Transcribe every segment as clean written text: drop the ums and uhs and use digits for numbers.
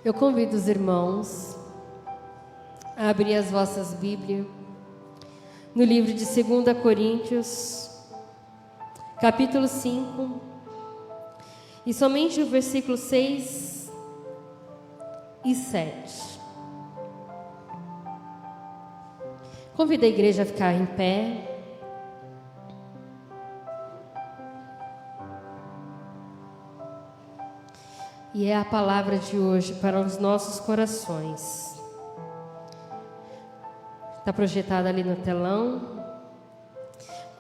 Eu convido os irmãos a abrir as vossas Bíblias no livro de 2 Coríntios, capítulo 5, e somente o versículo 6 e 7. Convido a igreja a ficar em pé. E é a palavra de hoje para os nossos corações. Está projetada ali no telão.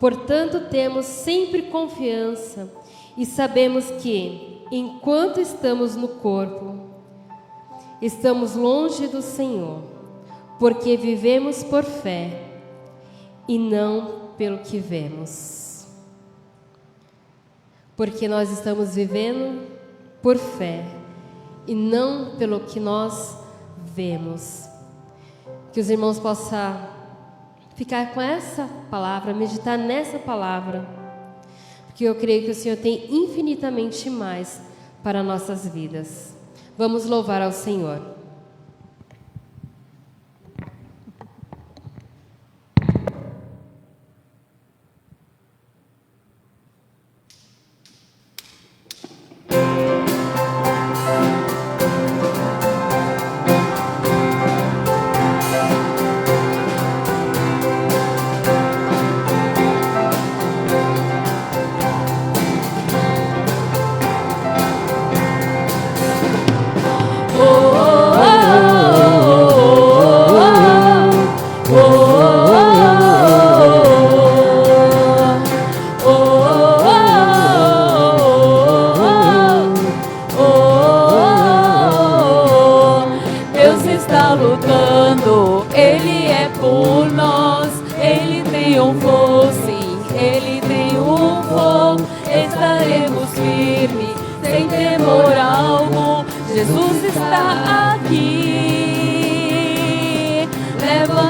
Portanto, temos sempre confiança e sabemos que, enquanto estamos no corpo, estamos longe do Senhor, porque vivemos por fé e não pelo que vemos. Porque nós estamos vivendo por fé e não pelo que nós vemos. Que os irmãos possam ficar com essa palavra, meditar nessa palavra, porque eu creio que o Senhor tem infinitamente mais para nossas vidas. Vamos louvar ao Senhor.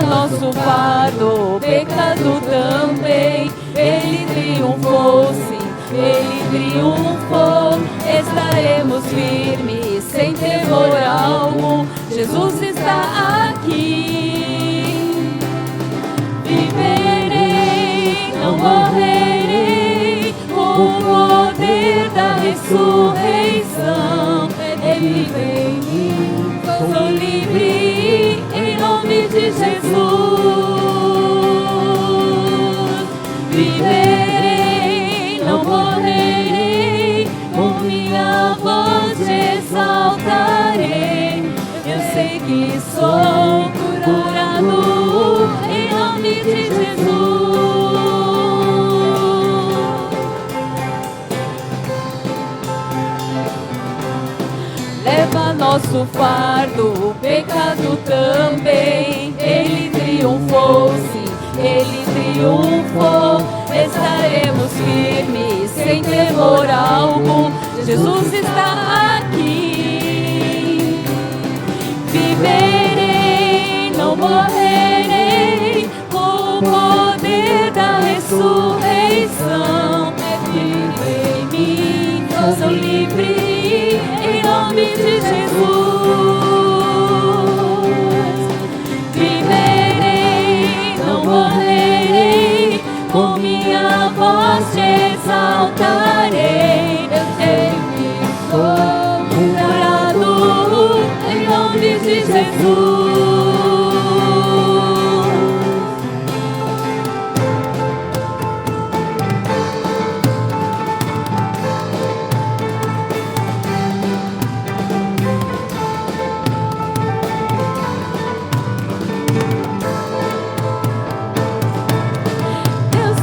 Nosso fardo, o pecado também. Ele triunfou, sim, ele triunfou. Estaremos firmes, sem temor algum. Jesus está aqui. Viverei, não morrerei, com o poder da ressurreição. Vive em mim, eu sou livre. Em nome de Jesus, viverei, não morrerei, com minha voz te exaltarei. Eu sei que sou curado, em nome de Jesus.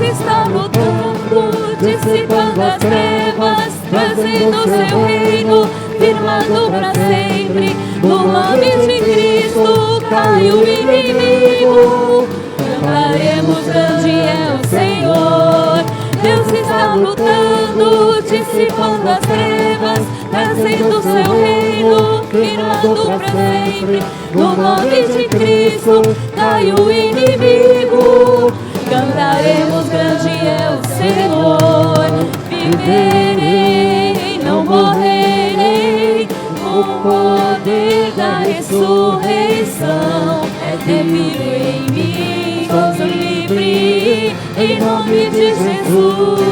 Está lutando, dissipando as trevas, trazendo seu reino, firmado para sempre. No nome de Cristo cai o inimigo. Cantaremos, grande é o Senhor. Deus está lutando, dissipando as trevas, trazendo seu reino, firmado para sempre. No nome de Cristo cai o inimigo. Cantaremos, grande é o Senhor. Viverei, não morrerei, com poder da ressurreição é vivo em mim, sou livre em nome de Jesus.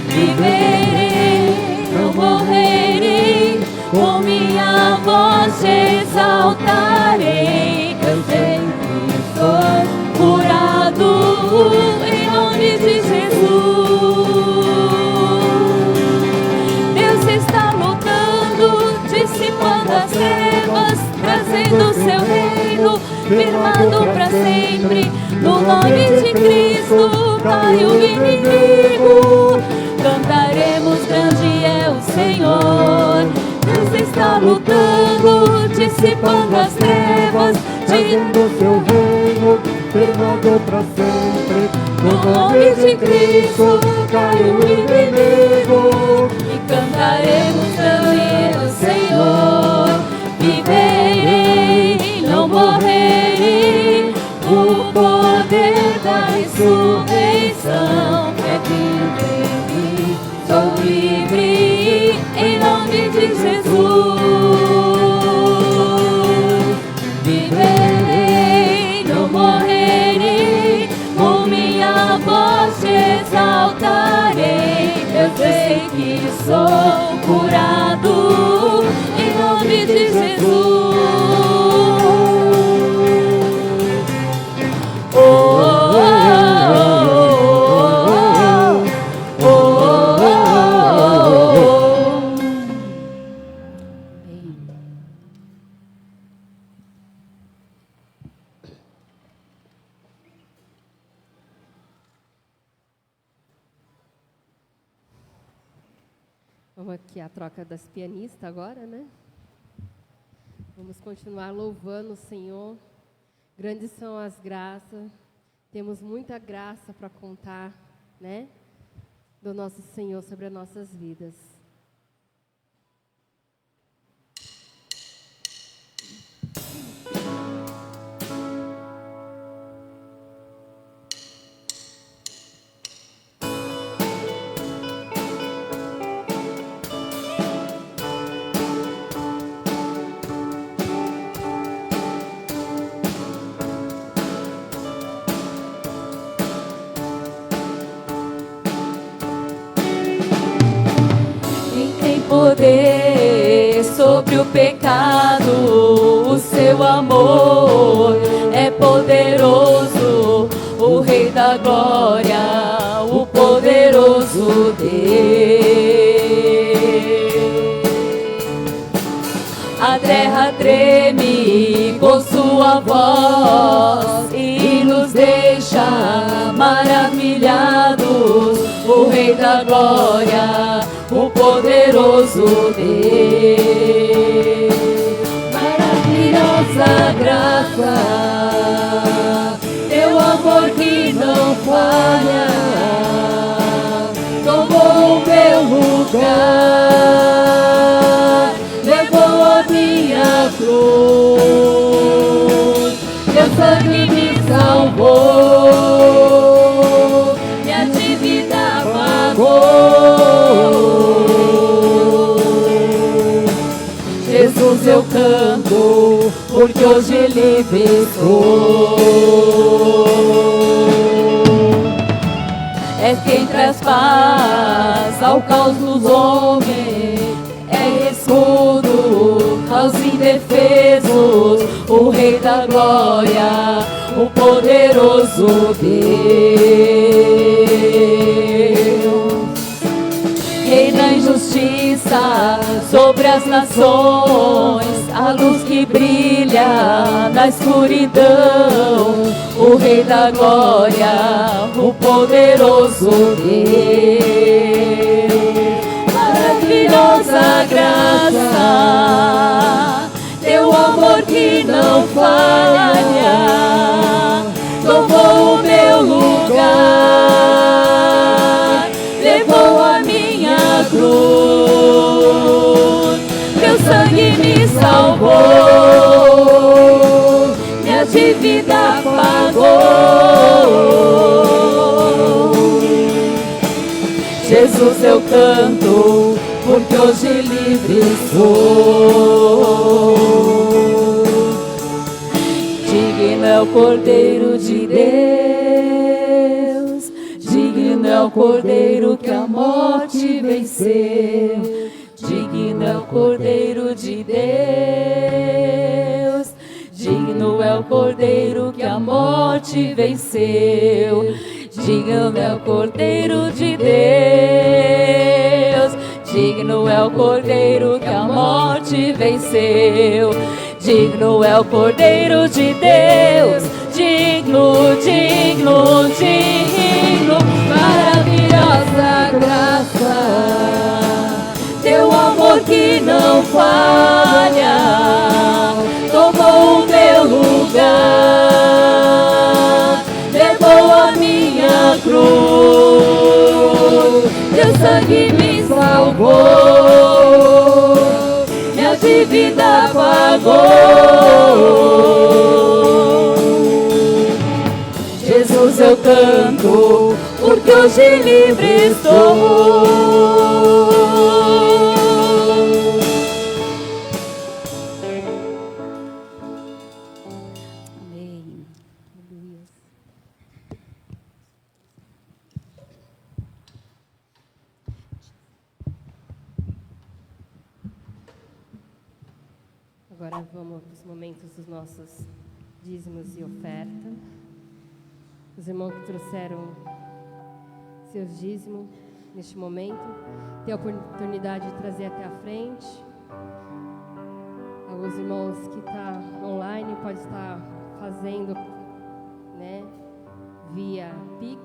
Viverei, não morrerei, com minha voz te exaltarei. Eu sei que sou curado em nome de Jesus. Deus está lutando, dissipando as trevas, trazendo o seu reino, firmado para sempre. No nome de Cristo cai o inimigo. Cantaremos, grande é o Senhor. Deus está lutando, dissipando as trevas, trazendo o seu reino, firmado para sempre. No nome de Cristo cai o inimigo. E cantaremos, grande é o Senhor. Viverei, não morrerei, o poder da ressurreição é vivo em mim. Sou livre em nome de Jesus. Viverei, não morrerei, com minha voz te exaltarei. Eu sei que sou curado em nome de Jesus. Vamos aqui a troca das pianistas agora, né? Vamos continuar louvando o Senhor. Grandes são as graças. Temos muita graça para contar, né? Do nosso Senhor sobre as nossas vidas. Poder sobre o pecado, o seu amor é poderoso, o Rei da Glória, o poderoso Deus. A terra treme com sua voz e nos deixa maravilhados, o Rei da Glória, o poderoso Deus. Maravilhosa graça, teu amor que não falha, tomou o meu lugar, levou a minha cruz, teu sangue me salvou, minha dívida pagou. Jesus, eu canto, porque hoje livre sou. És quem traz paz ao caos dos homens, é escudo aos indefesos, o Rei da Glória, o poderoso Deus. Reina em justiça sobre as nações, a luz que brilha na escuridão, o Rei da Glória, o poderoso Deus. Maravilhosa graça, teu amor que não falha, tomou o meu lugar, levou a minha cruz, teu sangue me salvou, minha dívida pagou. Jesus, eu canto, porque hoje livre sou. Digno é o Cordeiro de Deus, digno é o Cordeiro que a morte venceu. Digno é o Cordeiro de Deus, digno é o Cordeiro que a morte venceu. Digno é o Cordeiro de Deus, digno é o Cordeiro que a morte venceu. Digno é o Cordeiro de Deus, digno, digno, digno. Maravilhosa graça, teu amor que não falha, tomou o meu lugar, levou a minha cruz, teu sangue me salvou, minha dívida pagou. Jesus, eu canto, porque hoje livre estou. Agora vamos para os momentos dos nossos dízimos e oferta. Os irmãos que trouxeram seus dízimos neste momento, tem a oportunidade de trazer até a frente. Alguns irmãos que estão online pode estar fazendo, né, via Pix.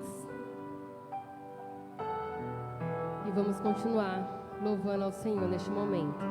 E vamos continuar louvando ao Senhor neste momento.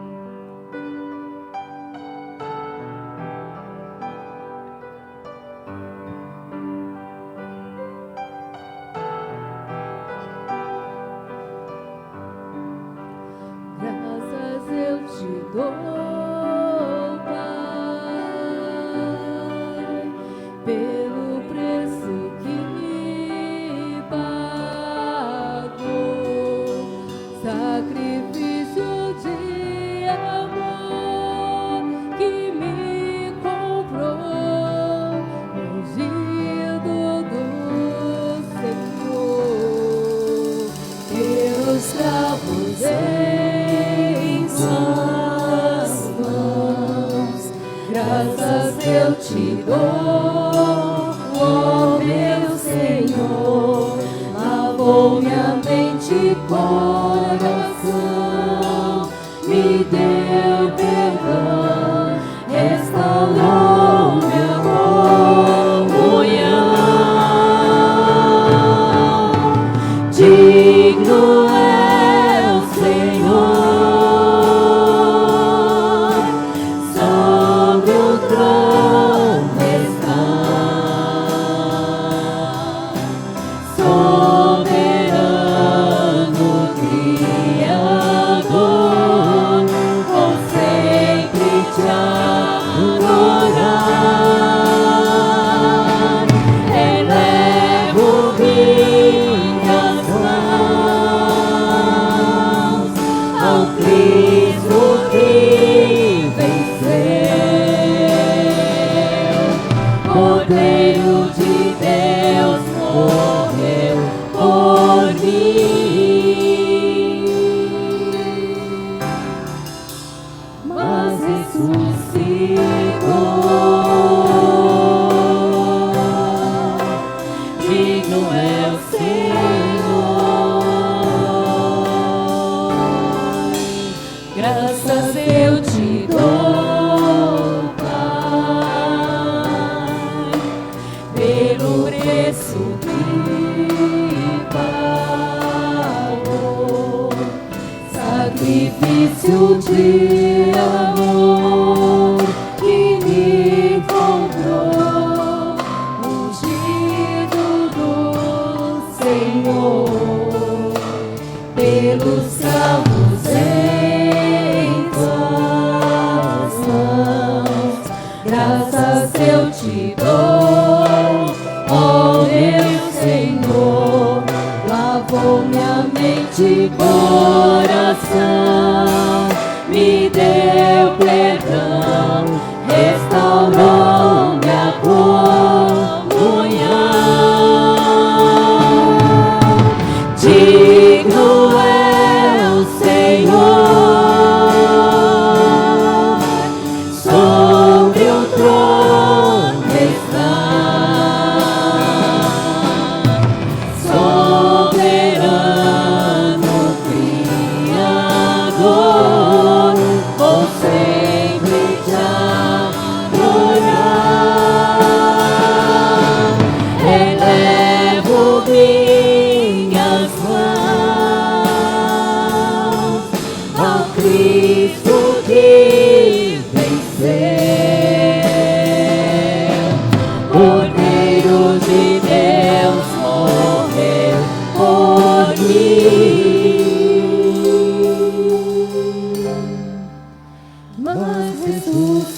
Lavou minha mente e coração.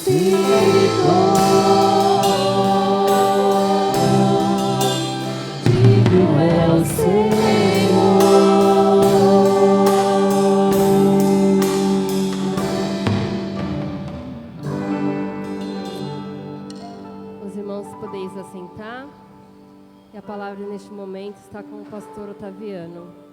Espírito, digno é o Senhor. Os irmãos podeis assentar. E a palavra neste momento está com o pastor Otaviano.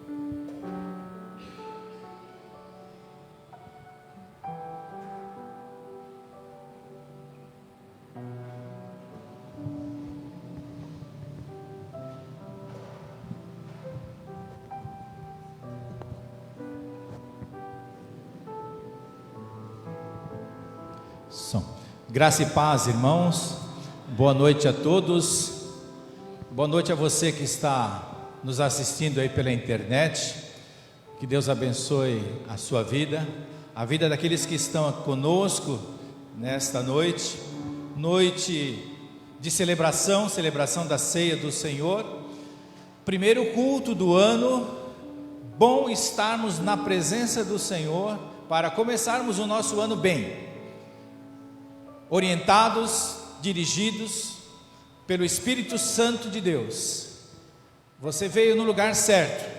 Graça e paz, irmãos. Boa noite a todos. Boa noite a você que está nos assistindo aí pela internet. Que Deus abençoe a sua vida, a vida daqueles que estão conosco nesta noite, noite de celebração da ceia do Senhor. Primeiro culto do ano. Bom estarmos na presença do Senhor para começarmos o nosso ano bem, orientados, dirigidos pelo Espírito Santo de Deus. Você veio no lugar certo.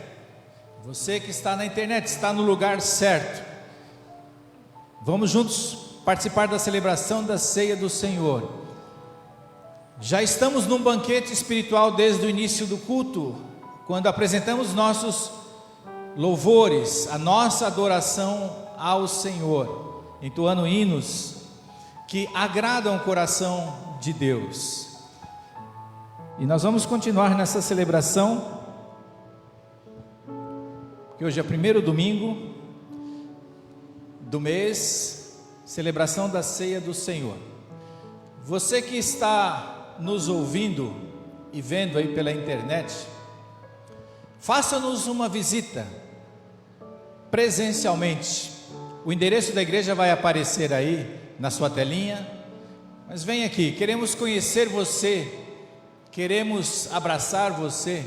Você que está na internet está no lugar certo. Vamos juntos participar da celebração da ceia do Senhor. Já estamos num banquete espiritual desde o início do culto, quando apresentamos nossos louvores, a nossa adoração ao Senhor, entoando hinos que agradam o coração de Deus. E nós vamos continuar nessa celebração, que hoje é o primeiro domingo do mês, celebração da ceia do Senhor. Você que está nos ouvindo e vendo aí pela internet, faça-nos uma visita presencialmente. O endereço da igreja vai aparecer aí na sua telinha, mas vem aqui, queremos conhecer você, queremos abraçar você,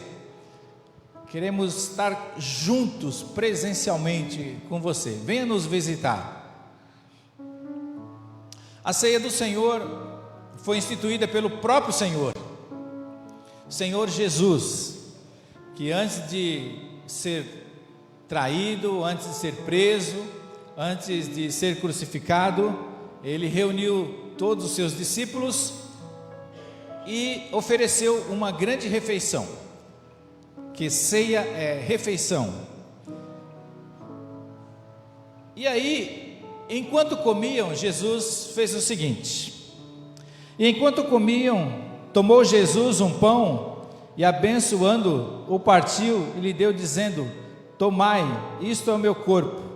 queremos estar juntos presencialmente com você. Venha nos visitar. A ceia do Senhor foi instituída pelo próprio Senhor Jesus, que antes de ser traído, antes de ser preso, antes de ser crucificado, ele reuniu todos os seus discípulos e ofereceu uma grande refeição, que ceia é refeição. E aí, enquanto comiam, Jesus fez o seguinte: e enquanto comiam, tomou Jesus um pão e, abençoando, o partiu e lhe deu, dizendo: tomai, isto é o meu corpo.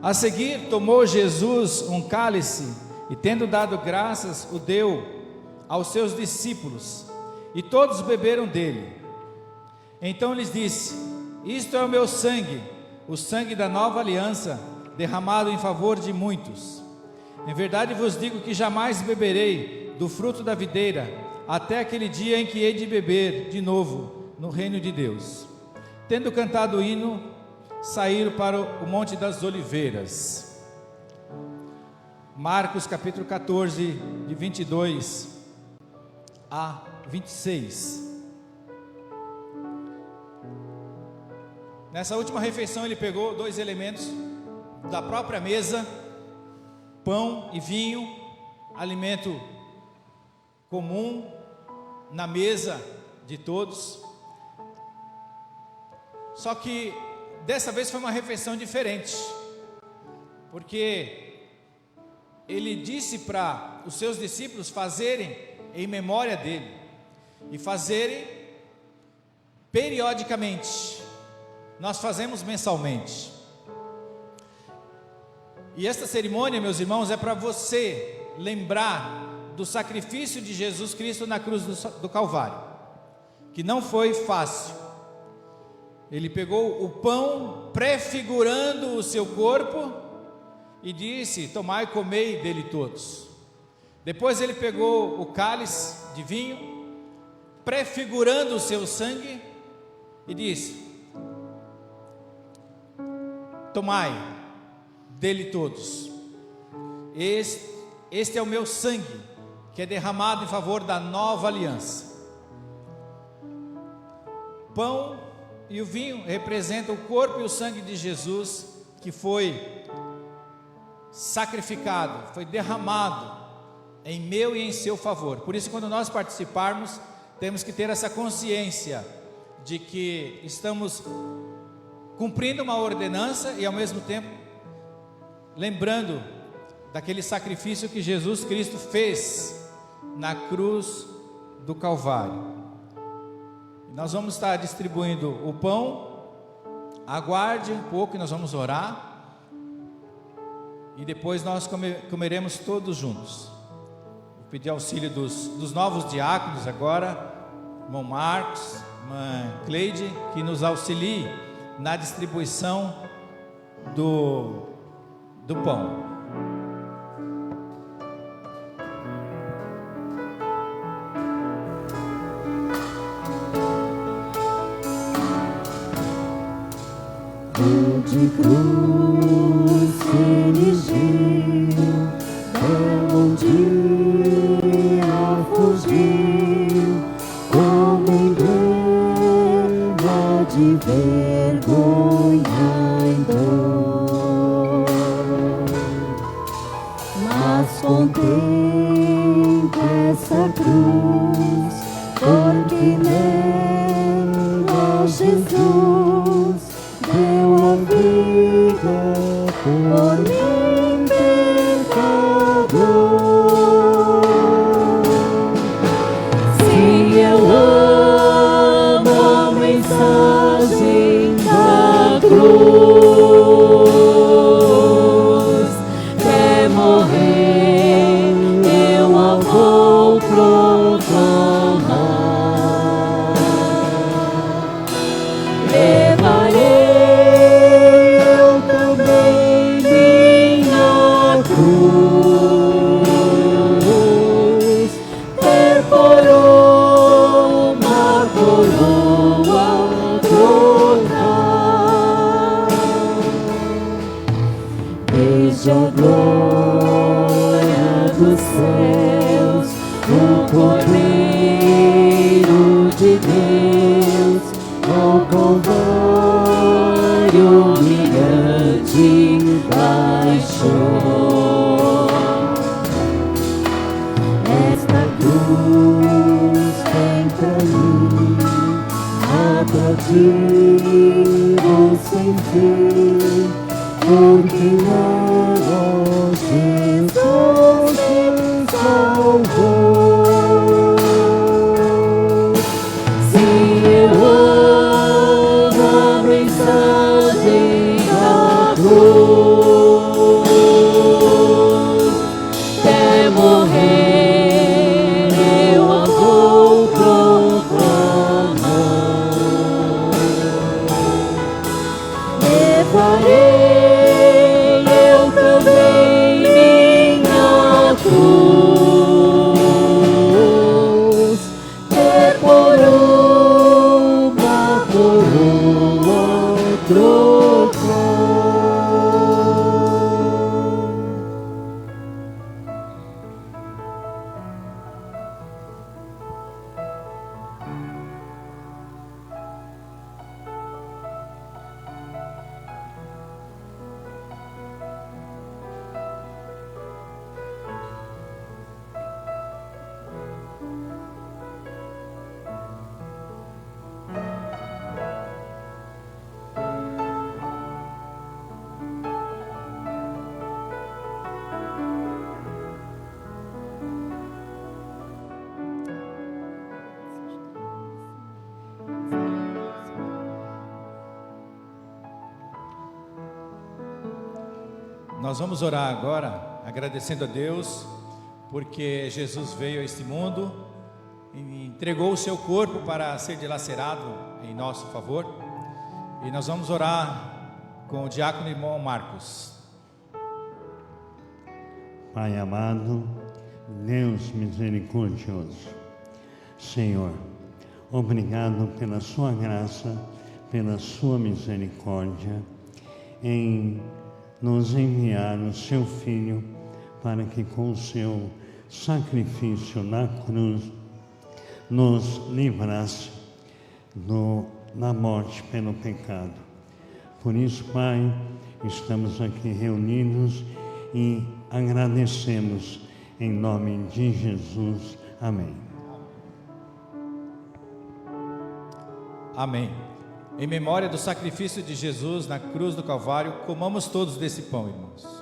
A seguir, tomou Jesus um cálice e, tendo dado graças, o deu aos seus discípulos, e todos beberam dele. Então lhes disse: isto é o meu sangue, o sangue da nova aliança, derramado em favor de muitos. Em verdade vos digo que jamais beberei do fruto da videira, até aquele dia em que hei de beber de novo no reino de Deus. Tendo cantado o hino, saíram para o Monte das Oliveiras. Marcos capítulo 14, de 22 a 26. Nessa última refeição ele pegou dois elementos da própria mesa, pão e vinho, alimento comum na mesa de todos. Só que dessa vez foi uma refeição diferente, porque ele disse para os seus discípulos fazerem em memória dele, e fazerem periodicamente. Nós fazemos mensalmente. E esta cerimônia, meus irmãos, é para você lembrar do sacrifício de Jesus Cristo na cruz do Calvário, que não foi fácil. Ele pegou o pão prefigurando o seu corpo e disse: tomai e comei dele todos. Depois ele pegou o cálice de vinho, prefigurando o seu sangue, e disse: tomai dele todos. este é o meu sangue, que é derramado em favor da nova aliança. O pão e o vinho representam o corpo e o sangue de Jesus, que foi sacrificado, foi derramado em meu e em seu favor. Por isso, quando nós participarmos, temos que ter essa consciência de que estamos cumprindo uma ordenança e ao mesmo tempo lembrando daquele sacrifício que Jesus Cristo fez na cruz do Calvário. Nós vamos estar distribuindo o pão. Aguarde um pouco e nós vamos orar, e depois nós comeremos todos juntos. Vou pedir auxílio dos novos diáconos agora, irmão Marcos, irmã Cleide, que nos auxilie na distribuição do pão. De cruz se erigiu, belo dia fugiu, como emblema de vergonha e dor. Mas contemple essa cruz, porque nela Jesus deu a vida por mim, pecador. Sim, eu amo a mensagem da cruz. Quer morrer, eu a vou proclamar. Levarei cruz, ter por uma coroa trocar. Desde a glória dos céus, o Cordeiro de Deus, ao Calvário humilhante baixou. Esta cruz vem pra mim, atrativo sem fim, porque nela Jesus me salvou. Sim, eu amo a mensagem da cruz. Quer morrer, eu a vou proclamar. Levarei eu também minha cruz, ter por uma coroa trocar. Nós vamos orar agora, agradecendo a Deus, porque Jesus veio a este mundo e entregou o seu corpo para ser dilacerado em nosso favor. E nós vamos orar com o diácono irmão Marcos. Pai amado, Deus misericordioso, Senhor, obrigado pela sua graça, pela sua misericórdia, em nos enviar o seu Filho para que com o seu sacrifício na cruz nos livrasse da morte pelo pecado. Por isso, Pai, estamos aqui reunidos e agradecemos em nome de Jesus. Amém. Amém. Em memória do sacrifício de Jesus na cruz do Calvário, comamos todos desse pão, irmãos.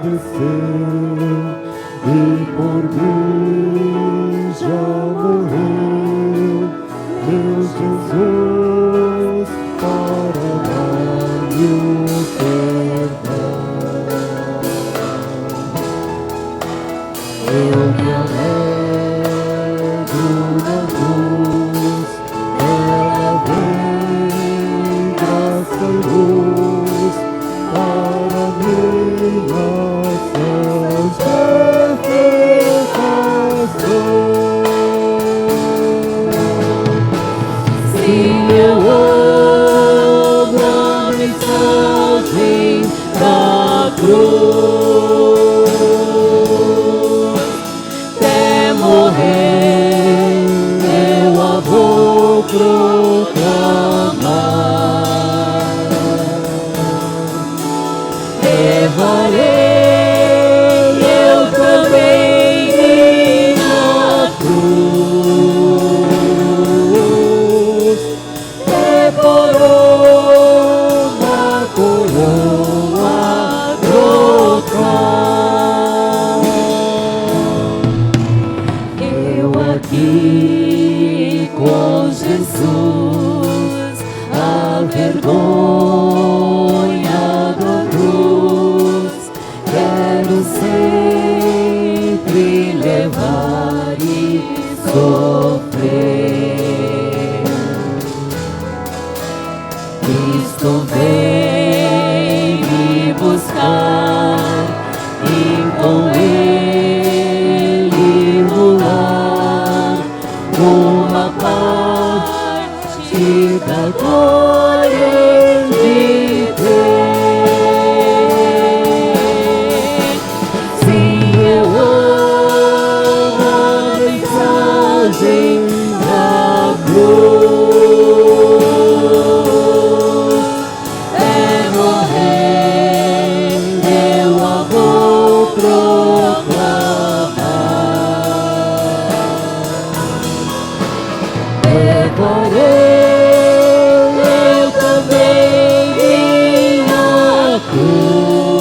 Padeceu e por mim já morreu, meu Jesus, para dar-me o perdão. Eu me alegro na cruz, ela vem graça e luz para minha até morrer eu a vou proclamar. Levarei eu também minha cruz, decorou uma coroa trocar. Eu aqui com Jesus, a vergonha da cruz, quero sempre levar e sofrer. Cristo vem me buscar e com Ele no lar uma parte da glória de ter. Sim, eu amo a mensagem da cruz. É morrer, eu a vou proclamar. Levarei eu também minha cruz,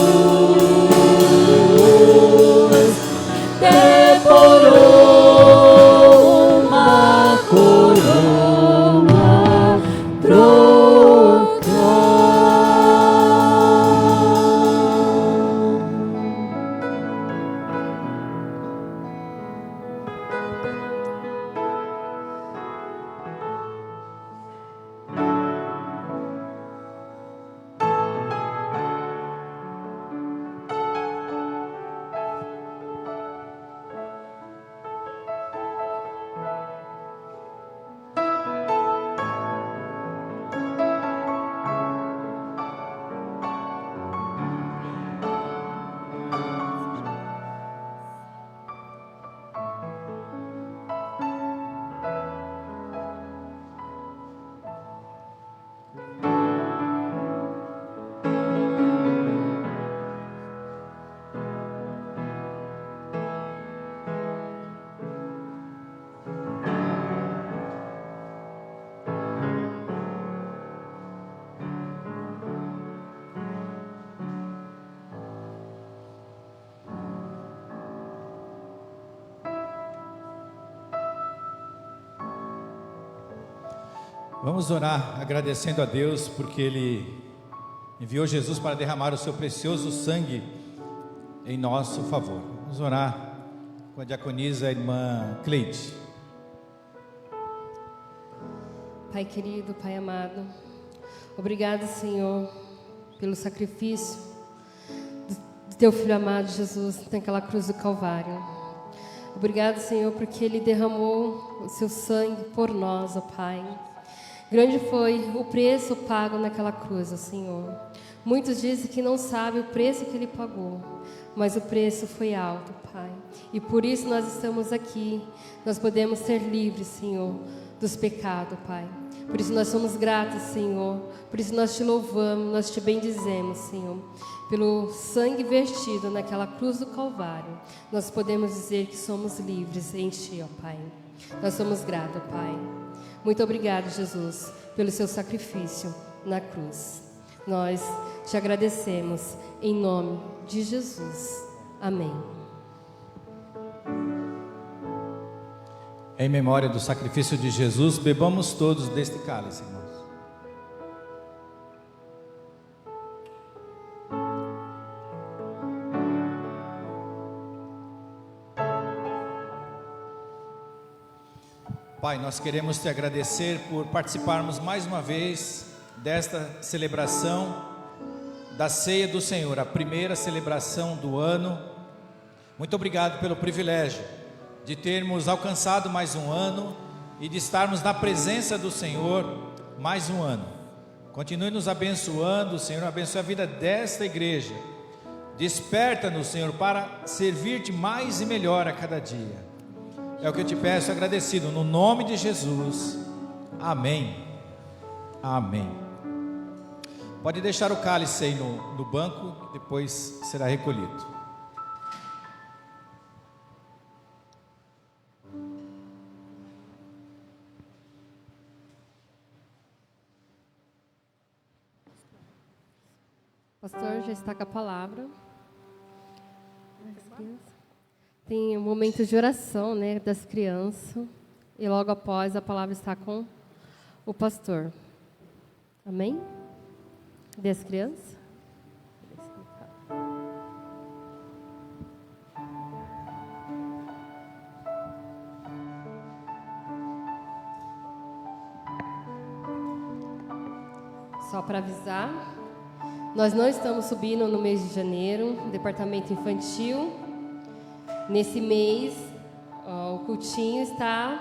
decorou uma coroa trocar. Vamos orar agradecendo a Deus porque Ele enviou Jesus para derramar o seu precioso sangue em nosso favor. Vamos orar com a diaconisa, a irmã Cleide. Pai querido, Pai amado, obrigado, Senhor, pelo sacrifício do Teu Filho amado Jesus naquela cruz do Calvário. Obrigado, Senhor, porque Ele derramou o Seu sangue por nós, ó Pai. Grande foi o preço pago naquela cruz, ó Senhor. Muitos dizem que não sabem o preço que Ele pagou, mas o preço foi alto, Pai. E por isso nós estamos aqui, nós podemos ser livres, Senhor, dos pecados, Pai. Por isso nós somos gratos, Senhor. Por isso nós Te louvamos, nós Te bendizemos, Senhor. Pelo sangue vertido naquela cruz do Calvário, nós podemos dizer que somos livres em Ti, ó Pai. Nós somos gratos, Pai. Muito obrigado, Jesus, pelo Seu sacrifício na cruz. Nós Te agradecemos em nome de Jesus. Amém. Em memória do sacrifício de Jesus, bebamos todos deste cálice, irmãos. Pai, nós queremos Te agradecer por participarmos mais uma vez desta celebração da Ceia do Senhor, a primeira celebração do ano. Muito obrigado pelo privilégio de termos alcançado mais um ano e de estarmos na presença do Senhor mais um ano. Continue nos abençoando, Senhor, abençoe a vida desta igreja. Desperta-nos, Senhor, para servir-Te mais e melhor a cada dia. É o que eu Te peço, agradecido, no nome de Jesus. Amém. Amém. Pode deixar o cálice aí no banco, depois será recolhido. Pastor, já está com a palavra. Tem um momento de oração, né, das crianças. E logo após a palavra está com o pastor. Amém? Cadê as crianças? Só para avisar, nós não estamos subindo no mês de janeiro, departamento infantil. Nesse mês, o cultinho está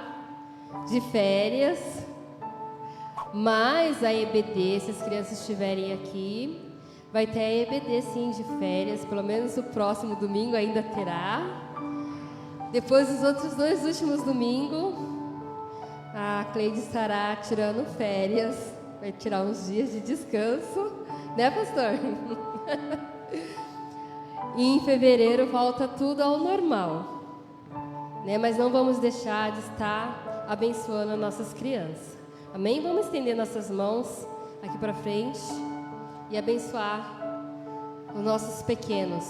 de férias, mas a EBD, se as crianças estiverem aqui, vai ter a EBD sim de férias, pelo menos o próximo domingo ainda terá. Depois dos outros 2 últimos domingos, a Cleide estará tirando férias, vai tirar uns dias de descanso, né, pastor? E em fevereiro volta tudo ao normal, né? Mas não vamos deixar de estar abençoando as nossas crianças. Amém? Vamos estender nossas mãos aqui para frente e abençoar os nossos pequenos.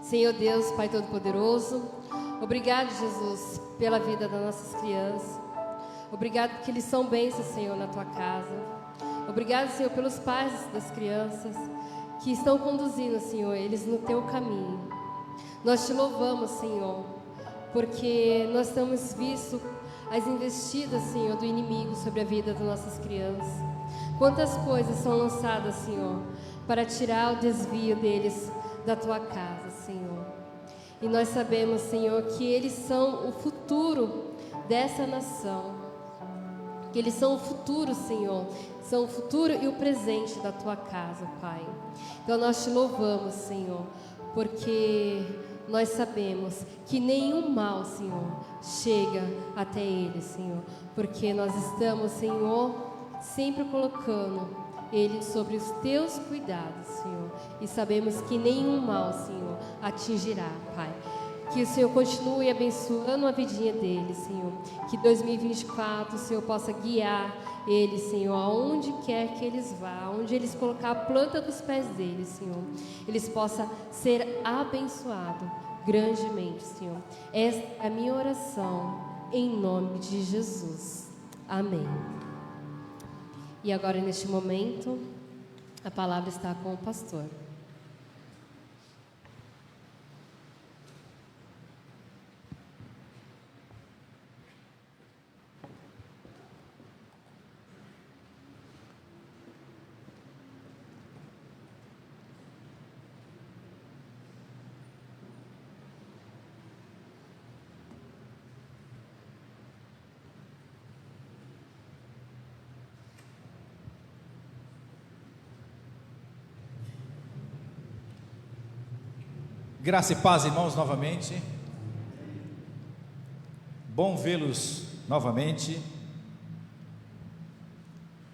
Senhor Deus, Pai Todo-Poderoso, obrigado, Jesus, pela vida das nossas crianças. Obrigado porque eles são bênçãos, Senhor, na Tua casa. Obrigado, Senhor, pelos pais das crianças que estão conduzindo, Senhor, eles no Teu caminho. Nós Te louvamos, Senhor, porque nós temos visto as investidas, Senhor, do inimigo sobre a vida das nossas crianças. Quantas coisas são lançadas, Senhor, para tirar o desvio deles da Tua casa, Senhor. E nós sabemos, Senhor, que eles são o futuro dessa nação. Que eles são o futuro, Senhor. São o futuro e o presente da Tua casa, Pai. Então nós Te louvamos, Senhor, porque nós sabemos que nenhum mal, Senhor, chega até eles, Senhor. Porque nós estamos, Senhor, sempre colocando eles sobre os Teus cuidados, Senhor. E sabemos que nenhum mal, Senhor, atingirá, Pai. Que o Senhor continue abençoando a vidinha deles, Senhor. Que 2024 o Senhor possa guiar eles, Senhor, aonde quer que eles vá, onde eles colocar a planta dos pés deles, Senhor. Eles possam ser abençoados grandemente, Senhor. Esta é a minha oração, em nome de Jesus. Amém. E agora, neste momento, A palavra está com o pastor. Graça e paz, irmãos, novamente. Bom vê-los novamente.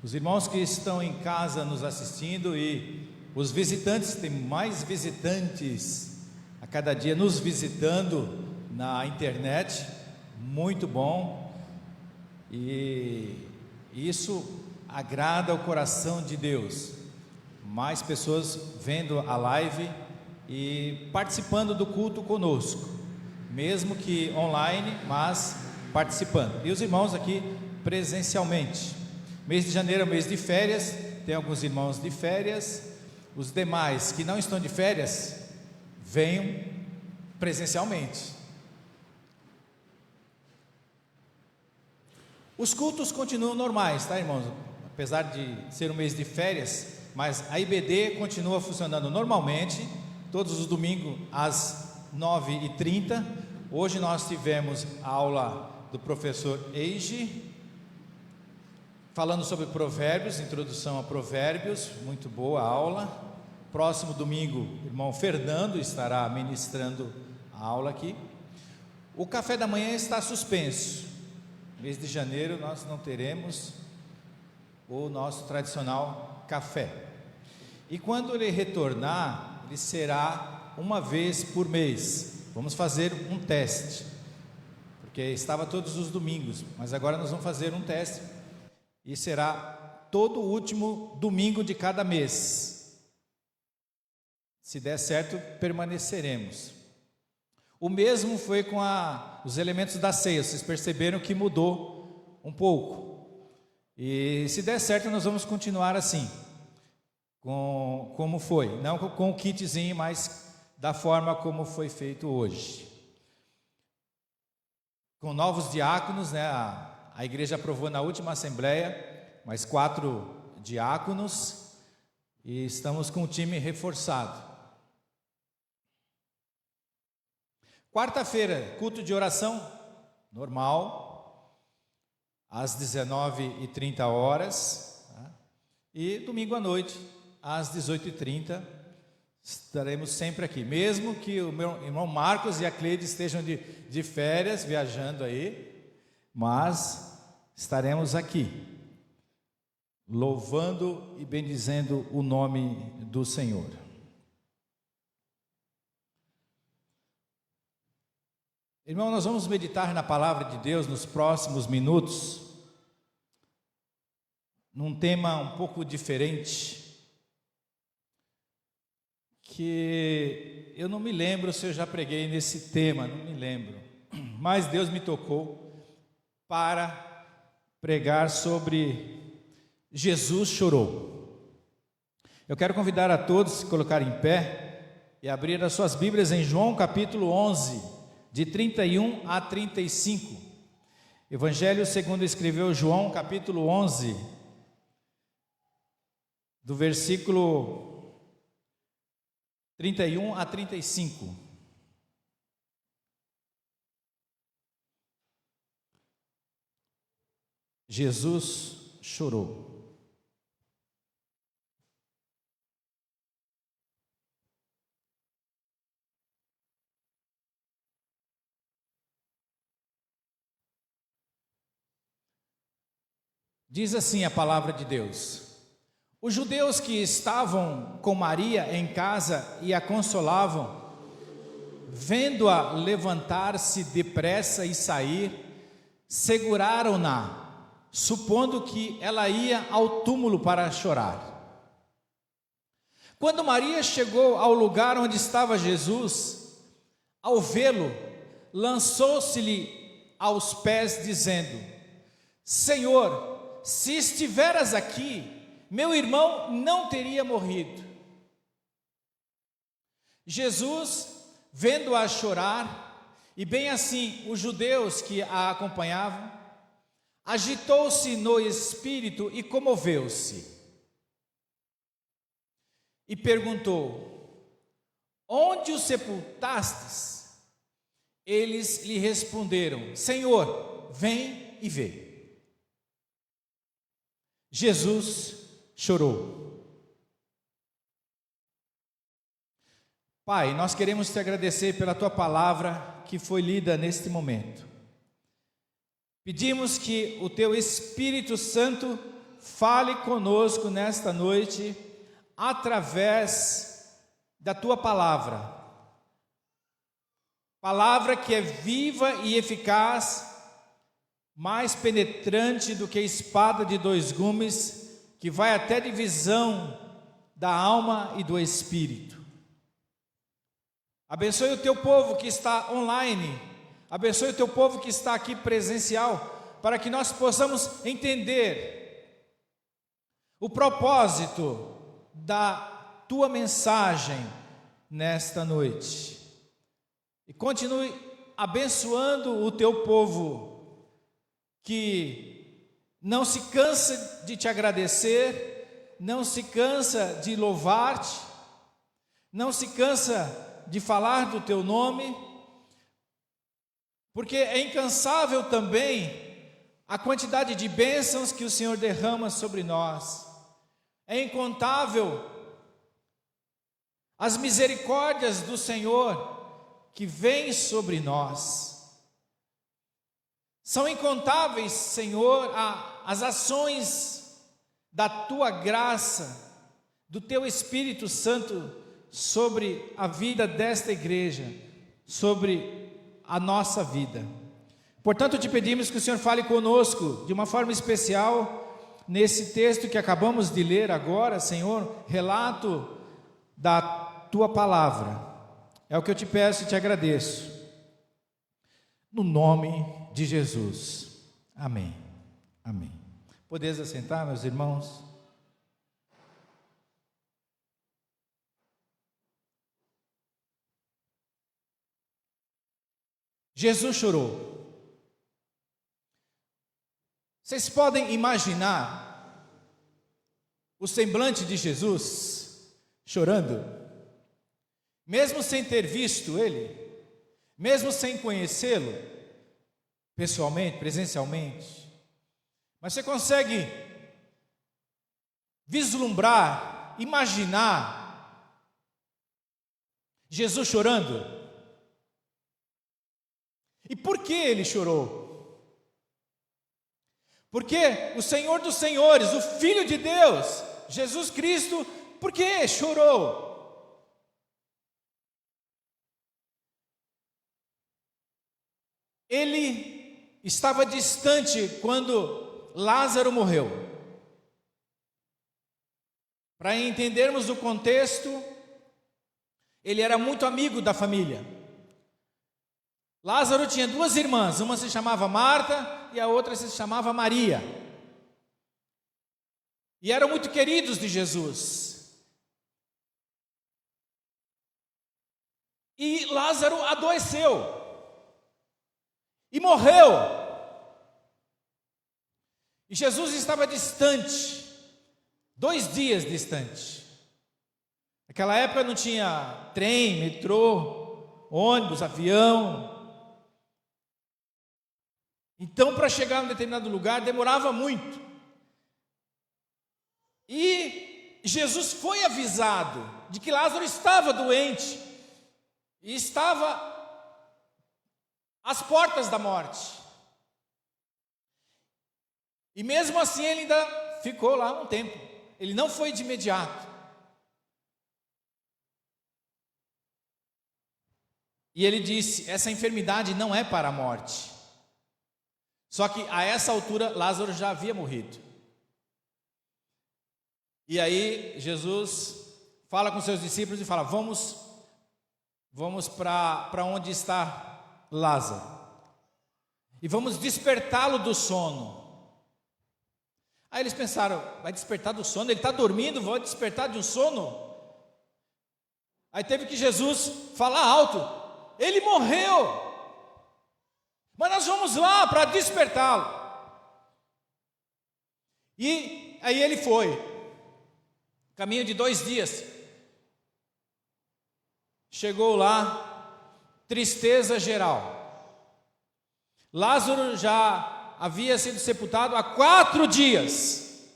Os irmãos que estão em casa nos assistindo e os visitantes, tem mais visitantes a cada dia nos visitando na internet, muito bom. E isso agrada o coração de Deus. Mais pessoas vendo a live e participando do culto conosco, mesmo que online, mas participando. E os irmãos aqui presencialmente. Mês de janeiro é o mês de férias, tem alguns irmãos de férias. Os demais que não estão de férias, venham presencialmente. Os cultos continuam normais, tá, irmãos? Apesar de ser um mês de férias, mas a IBD continua funcionando normalmente, todos os domingos às 9h30. Hoje nós tivemos a aula do professor Eiji, falando sobre provérbios, introdução a provérbios, muito boa a aula. Próximo domingo, o irmão Fernando estará ministrando a aula aqui. O café da manhã está suspenso. Mês de janeiro nós não teremos o nosso tradicional café. E quando ele retornar, ele será uma vez por mês. Vamos fazer um teste, porque estava todos os domingos, mas agora nós vamos fazer um teste e será todo o último domingo de cada mês. Se der certo, permaneceremos. O mesmo foi com os elementos da ceia. Vocês perceberam que mudou um pouco, e se der certo nós vamos continuar assim, como foi, não com o kitzinho, mas da forma como foi feito hoje, com novos diáconos, né? A igreja aprovou na última assembleia mais 4 diáconos e estamos com o time reforçado. Quarta-feira, culto de oração normal, às 19h30, tá? E domingo à noite, às 18h30, estaremos sempre aqui, mesmo que o meu irmão Marcos e a Cleide estejam de férias, viajando aí, mas estaremos aqui, louvando e bendizendo o nome do Senhor. Irmão, nós vamos meditar na palavra de Deus nos próximos minutos, num tema um pouco diferente, que eu não me lembro se eu já preguei nesse tema, não me lembro, mas Deus me tocou para pregar sobre Jesus chorou. Eu quero convidar a todos a se colocarem em pé e abrir as suas Bíblias em João capítulo 11, de 31 a 35. Evangelho segundo escreveu João capítulo 11, do versículo 31 a 35. Jesus chorou. Diz assim a palavra de Deus: os judeus que estavam com Maria em casa e a consolavam, vendo-a levantar-se depressa e sair, seguraram-na, supondo que ela ia ao túmulo para chorar. Quando Maria chegou ao lugar onde estava Jesus, ao vê-lo, lançou-se-lhe aos pés, dizendo: Senhor, se estiveras aqui, meu irmão não teria morrido. Jesus, vendo-a chorar, e bem assim os judeus que a acompanhavam, agitou-se no espírito e comoveu-se. E perguntou: onde o sepultastes? Eles lhe responderam: Senhor, vem e vê. Jesus chorou. Pai, nós queremos te agradecer pela tua palavra que foi lida neste momento. Pedimos que o teu Espírito Santo fale conosco nesta noite, através da tua palavra. Palavra que é viva e eficaz, mais penetrante do que espada de dois gumes, que vai até a divisão da alma e do espírito. Abençoe o teu povo que está online, abençoe o teu povo que está aqui presencial, para que nós possamos entender o propósito da tua mensagem nesta noite. E continue abençoando o teu povo, que não se cansa de te agradecer, não se cansa de louvar-te, não se cansa de falar do teu nome, porque é incansável também a quantidade de bênçãos que o Senhor derrama sobre nós. É incontável as misericórdias do Senhor que vêm sobre nós. São incontáveis, Senhor, as ações da tua graça, do teu Espírito Santo sobre a vida desta igreja, sobre a nossa vida. Portanto, te pedimos que o Senhor fale conosco de uma forma especial nesse texto que acabamos de ler agora, Senhor, relato da tua palavra. É o que eu te peço e te agradeço. No nome de Jesus. Amém. Amém. Podeis assentar, meus irmãos? Jesus chorou. Vocês podem imaginar o semblante de Jesus chorando? Mesmo sem ter visto ele, mesmo sem conhecê-lo pessoalmente, presencialmente, mas você consegue vislumbrar, imaginar Jesus chorando? E por que ele chorou? Porque o Senhor dos Senhores, o Filho de Deus, Jesus Cristo, por que chorou? Ele estava distante quando Lázaro morreu. Para entendermos o contexto, ele era muito amigo da família. Lázaro tinha duas irmãs, uma se chamava Marta e a outra se chamava Maria. E eram muito queridos de Jesus. E Lázaro adoeceu e morreu. E Jesus estava distante, 2 dias distante. Naquela época não tinha trem, metrô, ônibus, avião. Então, para chegar a um determinado lugar, demorava muito. E Jesus foi avisado de que Lázaro estava doente e estava às portas da morte. E mesmo assim ele ainda ficou lá um tempo. Ele não foi de imediato. E ele disse: essa enfermidade não é para a morte. Só que a essa altura Lázaro já havia morrido. E aí Jesus fala com seus discípulos e fala: vamos para onde está Lázaro e vamos despertá-lo do sono. Aí eles pensaram, vai despertar do sono, ele está dormindo, vai despertar de um sono. Aí teve que Jesus falar alto, ele morreu, mas nós vamos lá para despertá-lo. E aí ele foi, caminho de 2 dias, chegou lá, tristeza geral. Lázaro já havia sido sepultado há 4 dias.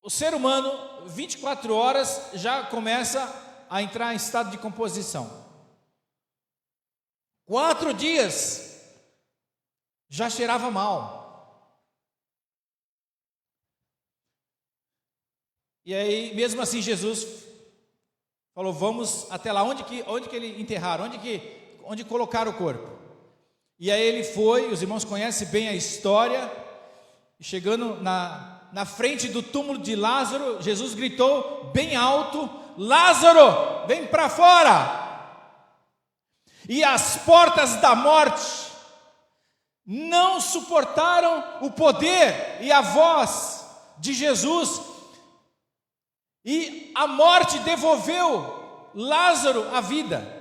O ser humano, 24 horas, já começa a entrar em estado de composição. 4 dias, já cheirava mal. E aí, mesmo assim, Jesus falou, vamos até lá. Onde que ele enterraram? Onde colocaram o corpo? E aí ele foi, os irmãos conhecem bem a história, chegando na frente do túmulo de Lázaro, Jesus gritou bem alto, Lázaro, vem para fora! E as portas da morte não suportaram o poder e a voz de Jesus, e a morte devolveu Lázaro à vida.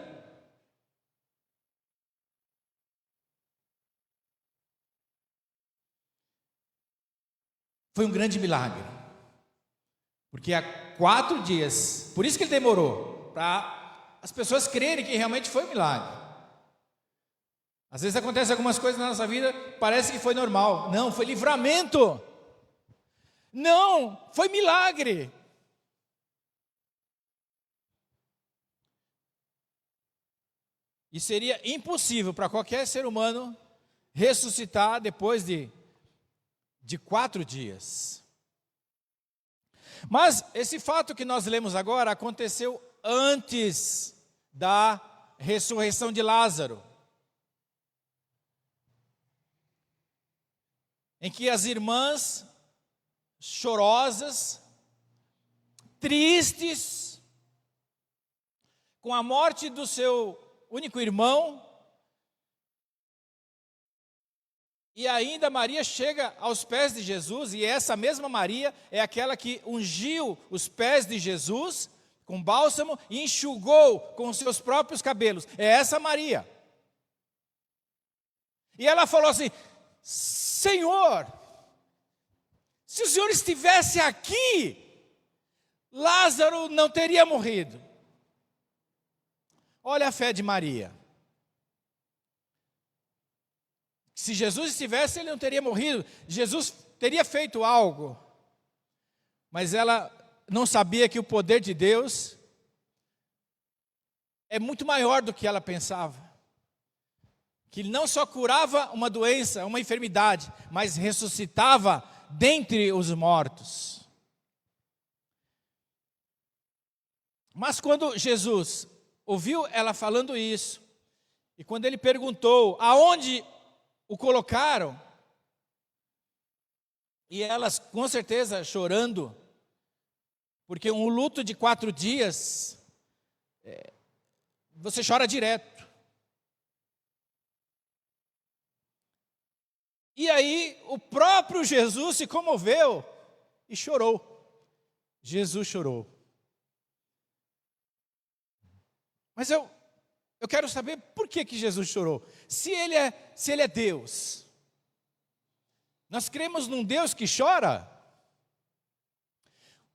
Foi um grande milagre, porque há 4 dias, por isso que ele demorou, para as pessoas crerem que realmente foi um milagre. Às vezes acontecem algumas coisas na nossa vida, parece que foi normal. Não, foi livramento. Não, foi milagre. E seria impossível para qualquer ser humano ressuscitar depois de 4 dias. Mas esse fato que nós lemos agora aconteceu antes da ressurreição de Lázaro, em que as irmãs chorosas, tristes, com a morte do seu único irmão, e ainda Maria chega aos pés de Jesus, e essa mesma Maria é aquela que ungiu os pés de Jesus com bálsamo e enxugou com os seus próprios cabelos. É essa Maria. E ela falou assim, Senhor, se o Senhor estivesse aqui, Lázaro não teria morrido. Olha a fé de Maria. Se Jesus estivesse, ele não teria morrido. Jesus teria feito algo. Mas ela não sabia que o poder de Deus é muito maior do que ela pensava. Que ele não só curava uma doença, uma enfermidade, mas ressuscitava dentre os mortos. Mas quando Jesus ouviu ela falando isso, e quando ele perguntou aonde o colocaram, e elas com certeza chorando, porque um luto de 4 dias, você chora direto. E aí o próprio Jesus se comoveu e chorou. Jesus chorou. Mas eu quero saber por que Jesus chorou. Se ele é Deus, nós cremos num Deus que chora?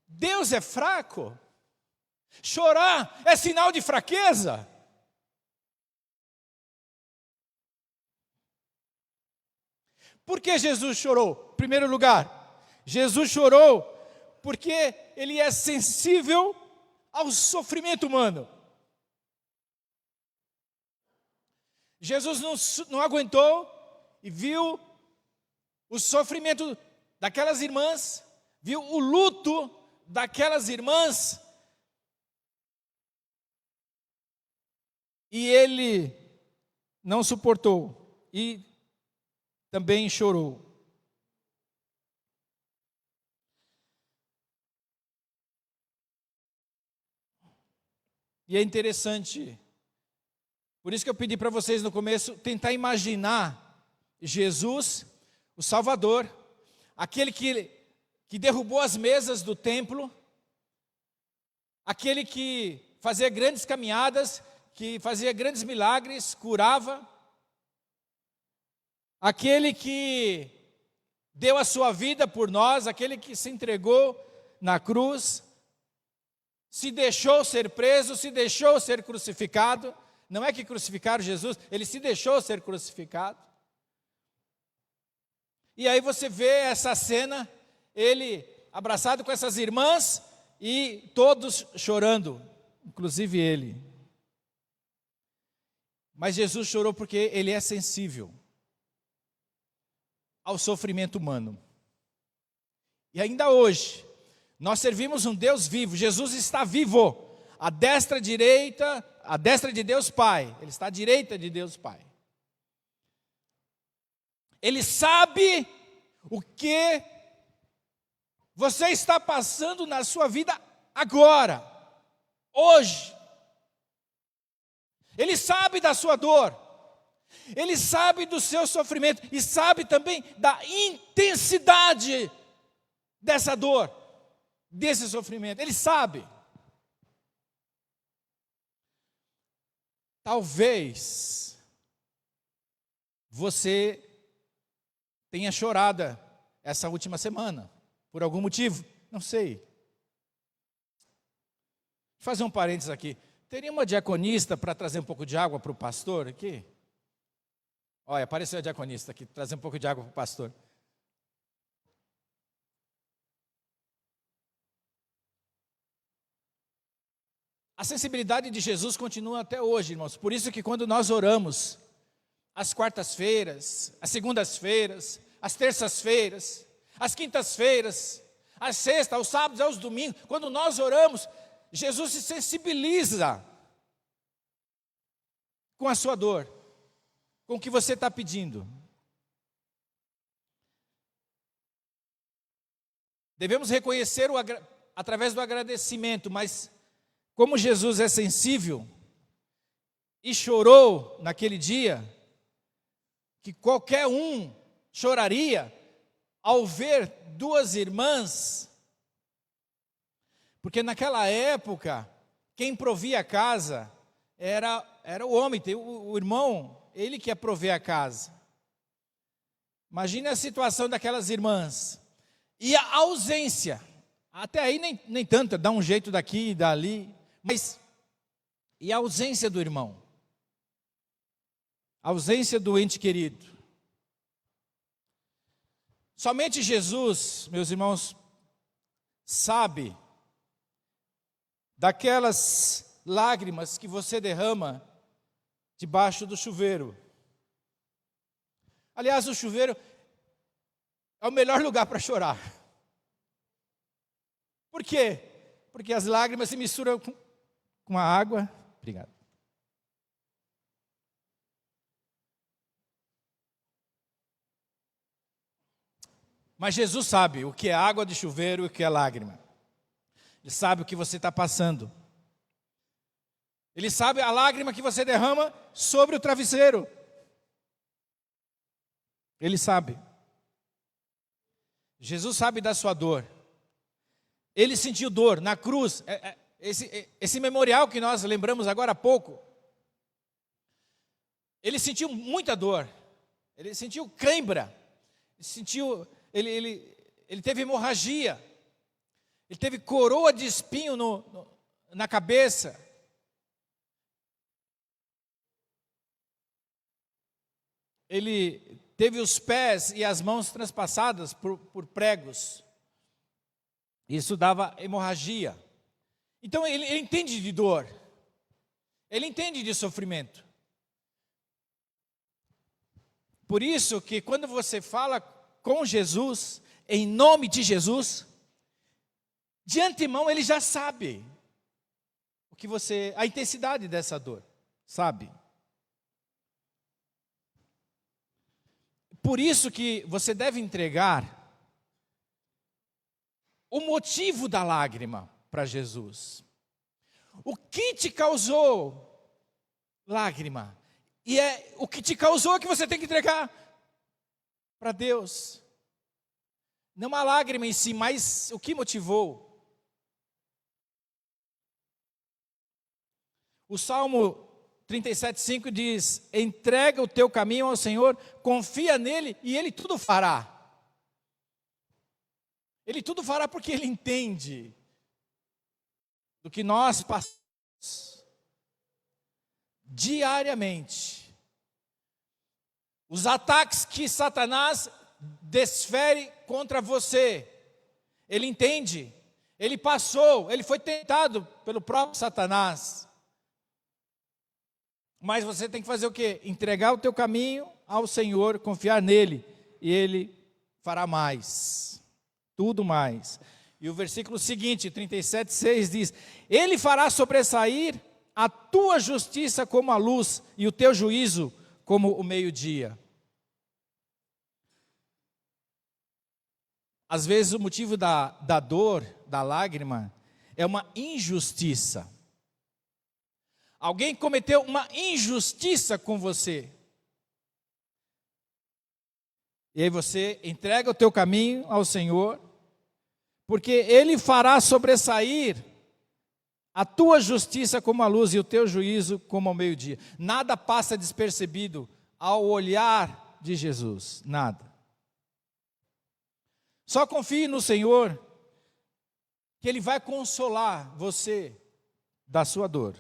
Deus é fraco? Chorar é sinal de fraqueza? Por que Jesus chorou? Em primeiro lugar, Jesus chorou porque ele é sensível ao sofrimento humano. Jesus não aguentou e viu o sofrimento daquelas irmãs, viu o luto daquelas irmãs, e ele não suportou e também chorou. E é interessante, por isso que eu pedi para vocês no começo, tentar imaginar Jesus o Salvador, aquele que derrubou as mesas do templo, aquele que fazia grandes caminhadas, que fazia grandes milagres, curava, aquele que deu a sua vida por nós, aquele que se entregou na cruz, se deixou ser preso, se deixou ser crucificado. Não é que crucificaram Jesus, ele se deixou ser crucificado. E aí você vê essa cena, ele abraçado com essas irmãs e todos chorando, inclusive ele. Mas Jesus chorou porque ele é sensível ao sofrimento humano. E ainda hoje, nós servimos um Deus vivo, Jesus está vivo, à destra direita, à destra de Deus Pai, ele está à direita de Deus Pai. Ele sabe o que você está passando na sua vida agora, hoje. Ele sabe da sua dor, ele sabe do seu sofrimento e sabe também da intensidade dessa dor, desse sofrimento. Ele sabe. Talvez você tenha chorado essa última semana, por algum motivo, não sei. Vou fazer um parênteses aqui. Teria uma diaconista para trazer um pouco de água para o pastor aqui? Olha, apareceu a diaconista aqui, trazer um pouco de água para o pastor. A sensibilidade de Jesus continua até hoje, irmãos. Por isso que quando nós oramos, às quartas-feiras, às segundas-feiras, às terças-feiras, às quintas-feiras, às sextas, aos sábados, aos domingos, quando nós oramos, Jesus se sensibiliza com a sua dor, com o que você está pedindo. Devemos reconhecer através do agradecimento, mas como Jesus é sensível e chorou naquele dia, que qualquer um choraria ao ver duas irmãs, porque naquela época, quem provia a casa era o homem, o irmão, ele que ia prover a casa. Imagine a situação daquelas irmãs, e a ausência, até aí nem tanto, dá um jeito daqui e dali, mas, e a ausência do irmão, a ausência do ente querido. Somente Jesus, meus irmãos, sabe daquelas lágrimas que você derrama debaixo do chuveiro. Aliás, o chuveiro é o melhor lugar para chorar. Por quê? Porque as lágrimas se misturam com a água. Obrigado. Mas Jesus sabe o que é água de chuveiro e o que é lágrima. Ele sabe o que você está passando. Ele sabe a lágrima que você derrama sobre o travesseiro. Ele sabe. Jesus sabe da sua dor. Ele sentiu dor na cruz. Esse memorial que nós lembramos agora há pouco. Ele sentiu muita dor. Ele sentiu cãibra. Ele teve hemorragia. Ele teve coroa de espinho na cabeça. Ele teve os pés e as mãos transpassadas por pregos. Isso dava hemorragia. Então ele entende de dor. Ele entende de sofrimento. Por isso que quando você fala com Jesus, em nome de Jesus, de antemão ele já sabe a intensidade dessa dor, sabe? Por isso que você deve entregar o motivo da lágrima para Jesus. O que te causou lágrima? E é o que te causou que você tem que entregar para Deus. Não a lágrima em si, mas o que motivou. O Salmo 37:5 diz: entrega o teu caminho ao Senhor, confia nele e ele tudo fará. Ele tudo fará porque ele entende do que nós passamos diariamente. Os ataques que Satanás desfere contra você, ele entende, ele passou, ele foi tentado pelo próprio Satanás. Mas você tem que fazer o quê? Entregar o teu caminho ao Senhor, confiar nele, e ele fará mais, tudo mais. E o versículo seguinte, 37:6 diz: ele fará sobressair a tua justiça como a luz, e o teu juízo como o meio-dia. Às vezes o motivo da dor, da lágrima, é uma injustiça. Alguém cometeu uma injustiça com você. E aí você entrega o teu caminho ao Senhor, porque ele fará sobressair a tua justiça como a luz e o teu juízo como ao meio-dia. Nada passa despercebido ao olhar de Jesus, nada. Só confie no Senhor, que ele vai consolar você da sua dor.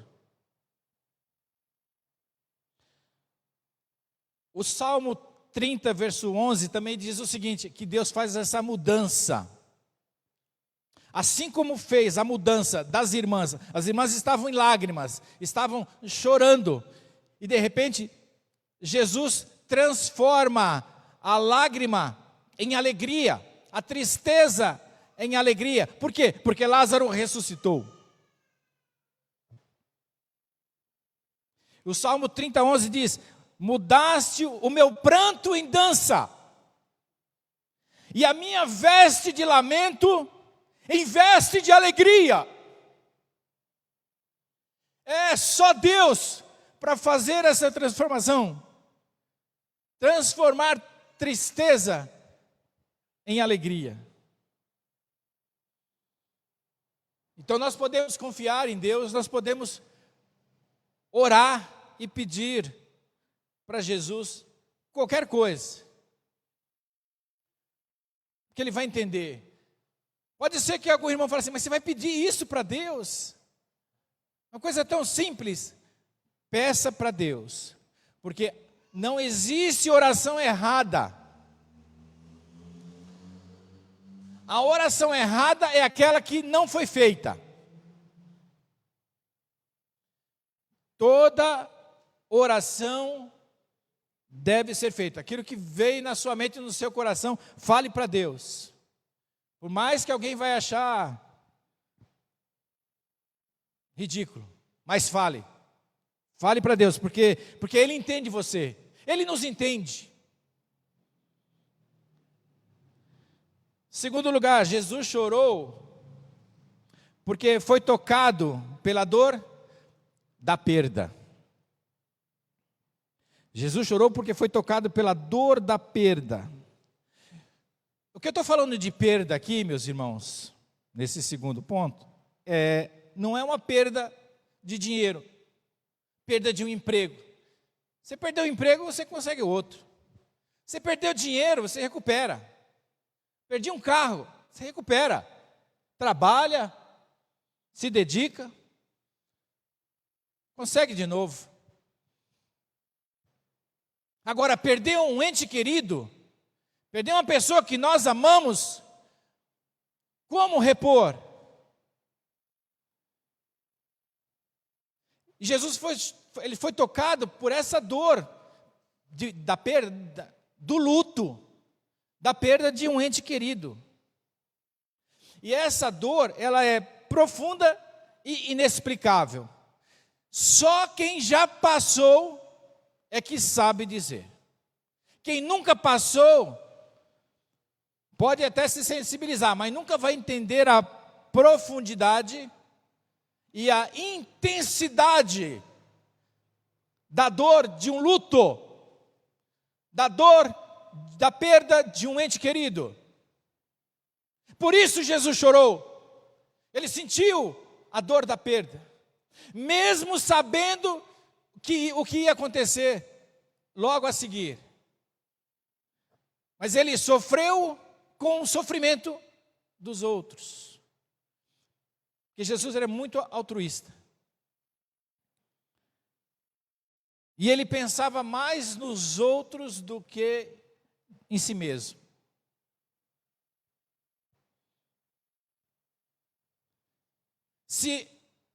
O Salmo 30, verso 11, também diz o seguinte, que Deus faz essa mudança. Assim como fez a mudança das irmãs, as irmãs estavam em lágrimas, estavam chorando, e de repente, Jesus transforma a lágrima em alegria, a tristeza em alegria. Por quê? Porque Lázaro ressuscitou. O Salmo 30, 11 diz: mudaste o meu pranto em dança, e a minha veste de lamento em veste de alegria. É só Deus para fazer essa transformação, transformar tristeza em alegria. Então nós podemos confiar em Deus, nós podemos orar e pedir para Jesus qualquer coisa, que ele vai entender. Pode ser que algum irmão fale assim: mas você vai pedir isso para Deus? Uma coisa tão simples. Peça para Deus, porque não existe oração errada. A oração errada é aquela que não foi feita. Toda oração deve ser feita. Aquilo que veio na sua mente e no seu coração, fale para Deus. Por mais que alguém vai achar ridículo, mas fale. Fale para Deus, porque Ele entende você. Ele nos entende. Segundo lugar, Jesus chorou porque foi tocado pela dor da perda. Jesus chorou porque foi tocado pela dor da perda. O que eu estou falando de perda aqui, meus irmãos, nesse segundo ponto, não é uma perda de dinheiro, perda de um emprego. Você perdeu o emprego, você consegue outro. Você perdeu dinheiro, você recupera. Perdi um carro, você recupera. Trabalha, se dedica, consegue de novo. Agora, perder um ente querido, perder uma pessoa que nós amamos, como repor? E Jesus foi tocado por essa dor da perda, do luto, da perda de um ente querido. E essa dor, ela é profunda e inexplicável. Só quem já passou é que sabe dizer. Quem nunca passou pode até se sensibilizar, mas nunca vai entender a profundidade e a intensidade da dor de um luto, da dor da perda de um ente querido. Por isso Jesus chorou. Ele sentiu a dor da perda, mesmo sabendo o que ia acontecer logo a seguir. Mas ele sofreu com o sofrimento dos outros. Porque Jesus era muito altruísta. E ele pensava mais nos outros do que em si mesmo. Se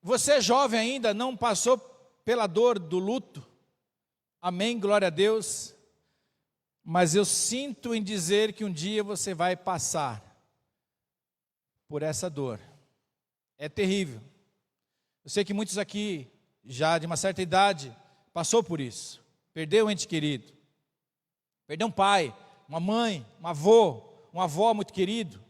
você é jovem ainda, não passou pela dor do luto, amém, glória a Deus, mas eu sinto em dizer que um dia você vai passar por essa dor. É terrível. Eu sei que muitos aqui, já de uma certa idade, passou por isso. Perdeu um ente querido. Perdeu um pai, uma mãe, um avó muito querido.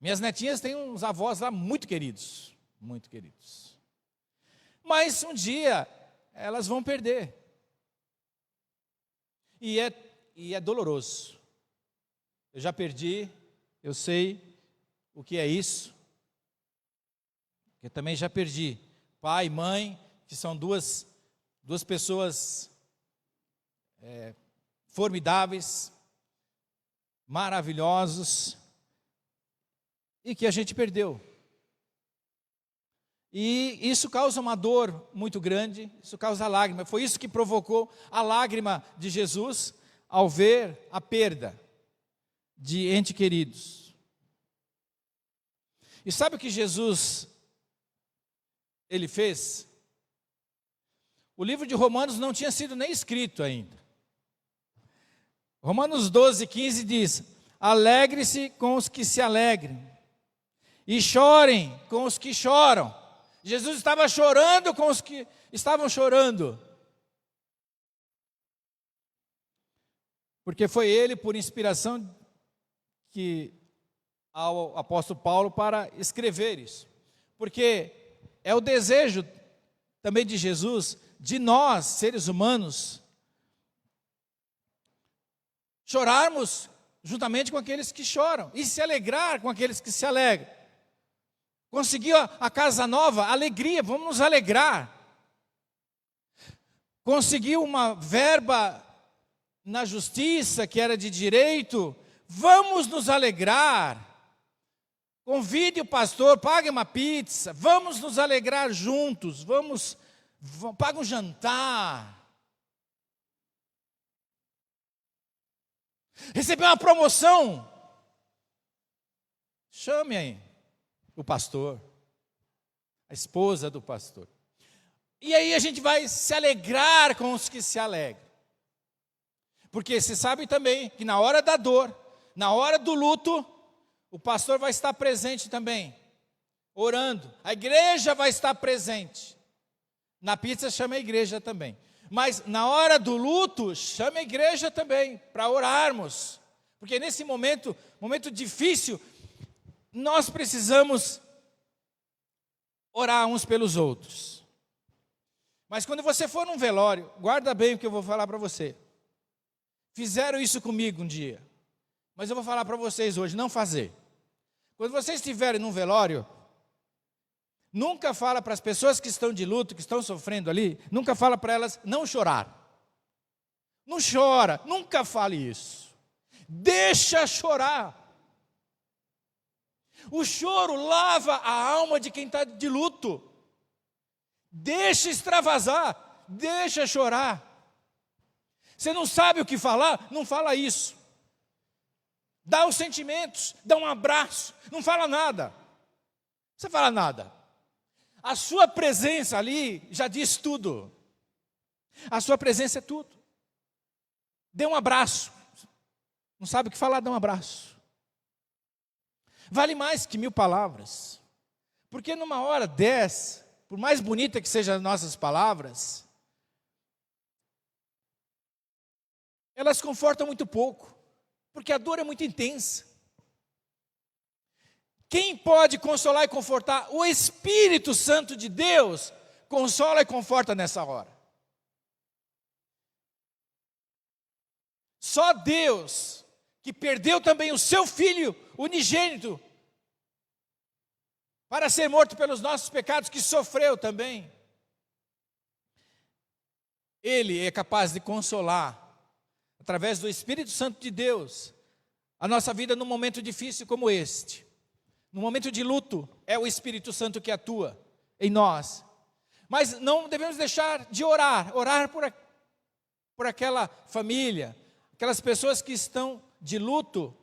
Minhas netinhas têm uns avós lá muito queridos. Muito queridos. Mas um dia elas vão perder. E é doloroso. Eu já perdi, eu sei o que é isso. Eu também já perdi pai e mãe, que são duas pessoas formidáveis, maravilhosos, e que a gente perdeu. E isso causa uma dor muito grande, isso causa lágrima. Foi isso que provocou a lágrima de Jesus ao ver a perda de entes queridos. E sabe o que Jesus ele fez? O livro de Romanos não tinha sido nem escrito ainda. Romanos 12:15 diz: alegre-se com os que se alegrem, e chorem com os que choram. Jesus estava chorando com os que estavam chorando. Porque foi ele, por inspiração ao apóstolo Paulo, para escrever isso. Porque é o desejo também de Jesus, de nós, seres humanos, chorarmos juntamente com aqueles que choram e se alegrar com aqueles que se alegram. Conseguiu a casa nova, alegria, vamos nos alegrar. Conseguiu uma verba na justiça, que era de direito, vamos nos alegrar. Convide o pastor, pague uma pizza, vamos nos alegrar juntos, pague um jantar. Recebeu uma promoção, chame aí o pastor, a esposa do pastor. E aí a gente vai se alegrar com os que se alegram. Porque você sabe também que na hora da dor, na hora do luto, o pastor vai estar presente também, orando. A igreja vai estar presente. Na pizza chama a igreja também. Mas na hora do luto, chama a igreja também, para orarmos. Porque nesse momento difícil, nós precisamos orar uns pelos outros. Mas quando você for num velório, guarda bem o que eu vou falar para você. Fizeram isso comigo um dia, mas eu vou falar para vocês hoje, não fazer. Quando vocês estiverem num velório, nunca fala para as pessoas que estão de luto, que estão sofrendo ali, nunca fala para elas não chorar. Não chora, nunca fale isso. Deixa chorar. O choro lava a alma de quem está de luto. Deixa extravasar, deixa chorar. Você não sabe o que falar? Não fala isso. Dá os sentimentos, dá um abraço, não fala nada. Não precisa falar nada. A sua presença ali já diz tudo. A sua presença é tudo. Dê um abraço. Não sabe o que falar, dá um abraço. Vale mais que 1000 palavras. Porque numa hora dessa, por mais bonita que sejam as nossas palavras, elas confortam muito pouco. Porque a dor é muito intensa. Quem pode consolar e confortar? O Espírito Santo de Deus consola e conforta nessa hora. só Deus, que perdeu também o seu Filho unigênito, para ser morto pelos nossos pecados, que sofreu também, Ele é capaz de consolar, através do Espírito Santo de Deus, a nossa vida num momento difícil como este. No momento de luto, é o Espírito Santo que atua em nós. Mas não devemos deixar de orar por aquela família, aquelas pessoas que estão de luto,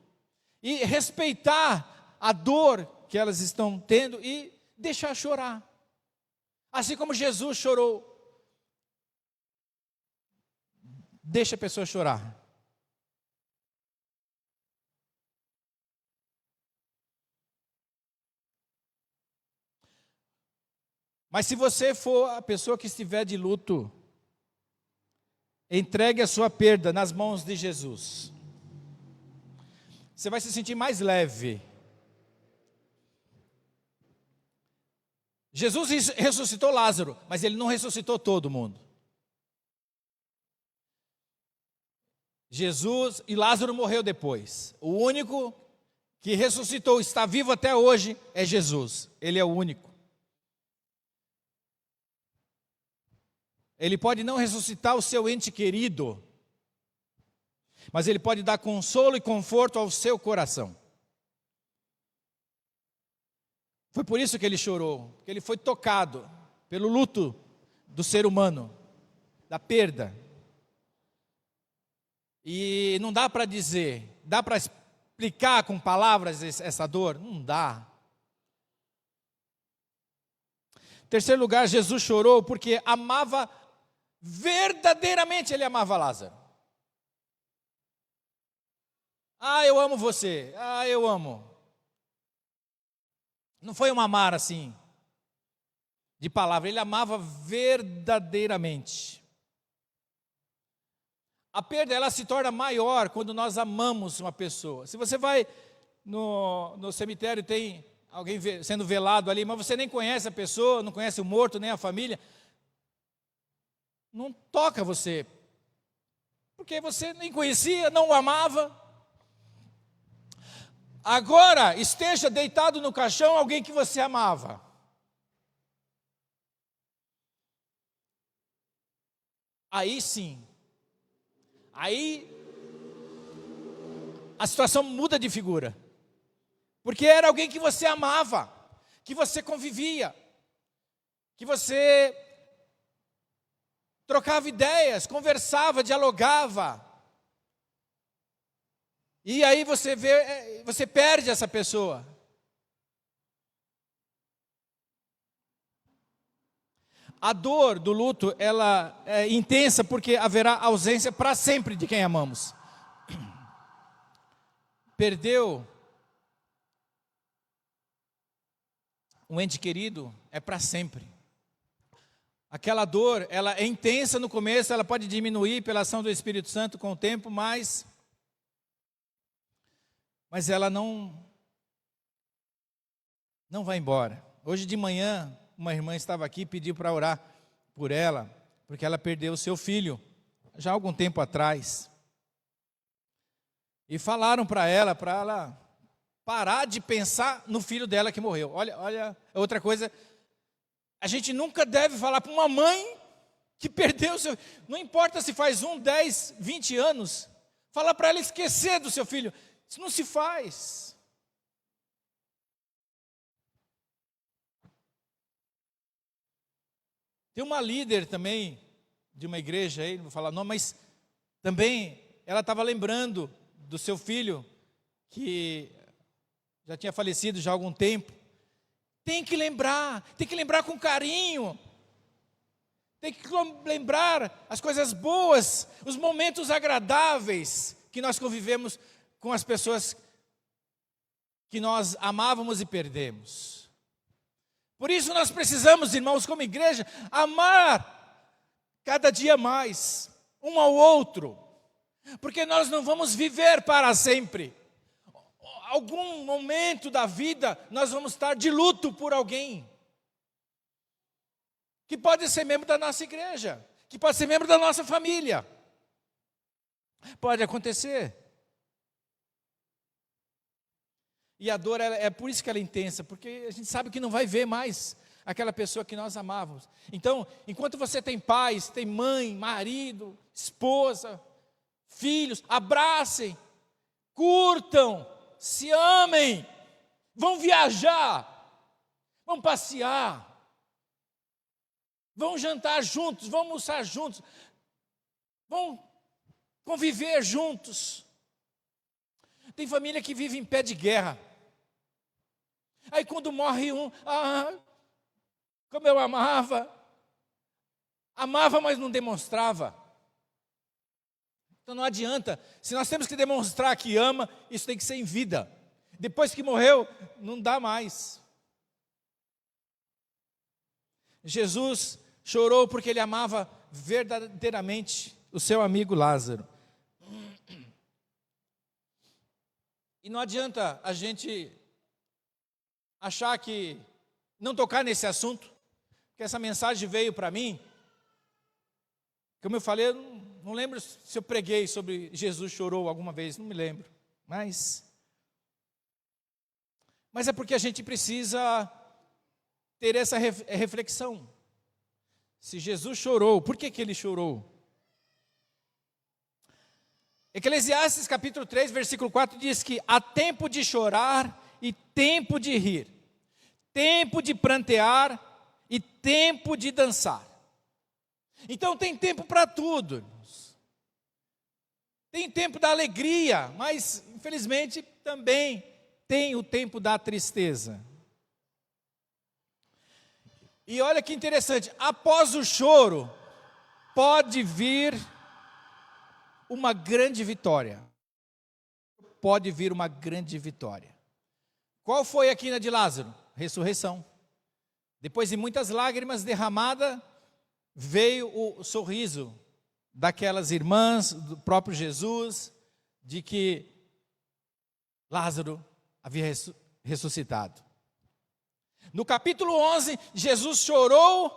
e respeitar a dor que elas estão tendo e deixar chorar. Assim como Jesus chorou. Deixa a pessoa chorar. Mas se você for a pessoa que estiver de luto, entregue a sua perda nas mãos de Jesus. Você vai se sentir mais leve. Jesus ressuscitou Lázaro, mas Ele não ressuscitou todo mundo. Jesus e Lázaro morreu depois. O único que ressuscitou, está vivo até hoje, é Jesus. Ele é o único. Ele pode não ressuscitar o seu ente querido, mas Ele pode dar consolo e conforto ao seu coração. Foi por isso que Ele chorou, porque Ele foi tocado pelo luto do ser humano, da perda. E não dá para dizer, dá para explicar com palavras essa dor? Não dá. Em terceiro lugar, Jesus chorou porque amava, verdadeiramente Ele amava Lázaro. Ah, eu amo você. Ah, eu amo. Não foi um amar assim, de palavra. Ele amava verdadeiramente. A perda, ela se torna maior quando nós amamos uma pessoa. Se você vai no cemitério, tem alguém sendo velado ali, mas você nem conhece a pessoa, não conhece o morto, nem a família, não toca você, porque você nem conhecia, não o amava. Agora, esteja deitado no caixão alguém que você amava. Aí sim, aí a situação muda de figura. Porque era alguém que você amava, que você convivia, que você trocava ideias, conversava, dialogava. E aí você perde essa pessoa. A dor do luto, ela é intensa porque haverá ausência para sempre de quem amamos. Perdeu um ente querido, é para sempre. Aquela dor, ela é intensa no começo, ela pode diminuir pela ação do Espírito Santo com o tempo, mas ela não vai embora. Hoje de manhã, uma irmã estava aqui e pediu para orar por ela, porque ela perdeu o seu filho, já há algum tempo atrás. E falaram para ela parar de pensar no filho dela que morreu. Olha, outra coisa, a gente nunca deve falar para uma mãe que perdeu o seu filho, não importa se faz 10, 20 anos, falar para ela esquecer do seu filho. Isso não se faz. Tem uma líder também, de uma igreja aí, não vou falar o nome, mas também ela estava lembrando do seu filho, que já tinha falecido já há algum tempo. Tem que lembrar com carinho. Tem que lembrar as coisas boas, os momentos agradáveis que nós convivemos com as pessoas que nós amávamos e perdemos. Por isso nós precisamos, irmãos, como igreja, amar cada dia mais um ao outro, porque nós não vamos viver para sempre. Algum momento da vida nós vamos estar de luto por alguém, que pode ser membro da nossa igreja, que pode ser membro da nossa família. Pode acontecer. E a dor, é por isso que ela é intensa, porque a gente sabe que não vai ver mais aquela pessoa que nós amávamos. Então, enquanto você tem pais, tem mãe, marido, esposa, filhos, abracem, curtam, se amem, vão viajar, vão passear, vão jantar juntos, vão almoçar juntos, vão conviver juntos. Tem família que vive em pé de guerra. Aí quando morre um, como eu amava, mas não demonstrava. Então não adianta, se nós temos que demonstrar que ama, isso tem que ser em vida. Depois que morreu, não dá mais. Jesus chorou porque ele amava verdadeiramente o seu amigo Lázaro. E não adianta a gente achar que não tocar nesse assunto, que essa mensagem veio para mim. Como eu falei, eu não lembro se eu preguei sobre Jesus chorou alguma vez, não me lembro. Mas é porque a gente precisa ter essa reflexão. Se Jesus chorou, por que ele chorou? Eclesiastes capítulo 3, versículo 4 diz que há tempo de chorar e tempo de rir, tempo de prantear e tempo de dançar. Então tem tempo para tudo, irmãos. Tem tempo da alegria, mas infelizmente também tem o tempo da tristeza. E olha que interessante, após o choro pode vir uma grande vitória. Pode vir uma grande vitória. Qual foi a quina de Lázaro? Ressurreição. Depois de muitas lágrimas derramadas, veio o sorriso daquelas irmãs, do próprio Jesus, de que Lázaro havia ressuscitado. No capítulo 11, Jesus chorou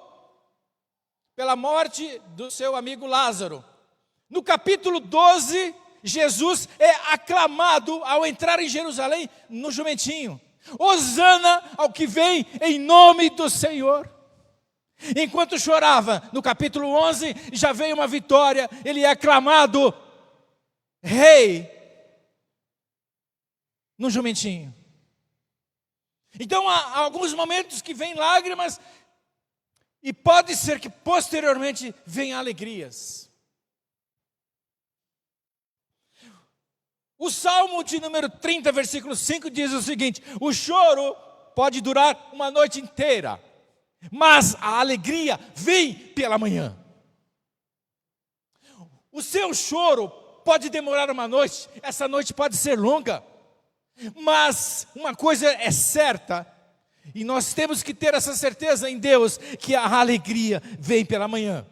pela morte do seu amigo Lázaro. No capítulo 12, Jesus é aclamado ao entrar em Jerusalém no jumentinho. Hosana ao que vem em nome do Senhor. Enquanto chorava, no capítulo 11, já veio uma vitória. Ele é aclamado rei no jumentinho. Então há alguns momentos que vem lágrimas e pode ser que posteriormente venham alegrias. O Salmo de número 30, versículo 5 diz o seguinte: o choro pode durar uma noite inteira, mas a alegria vem pela manhã. O seu choro pode demorar uma noite, essa noite pode ser longa, mas uma coisa é certa, e nós temos que ter essa certeza em Deus, que a alegria vem pela manhã.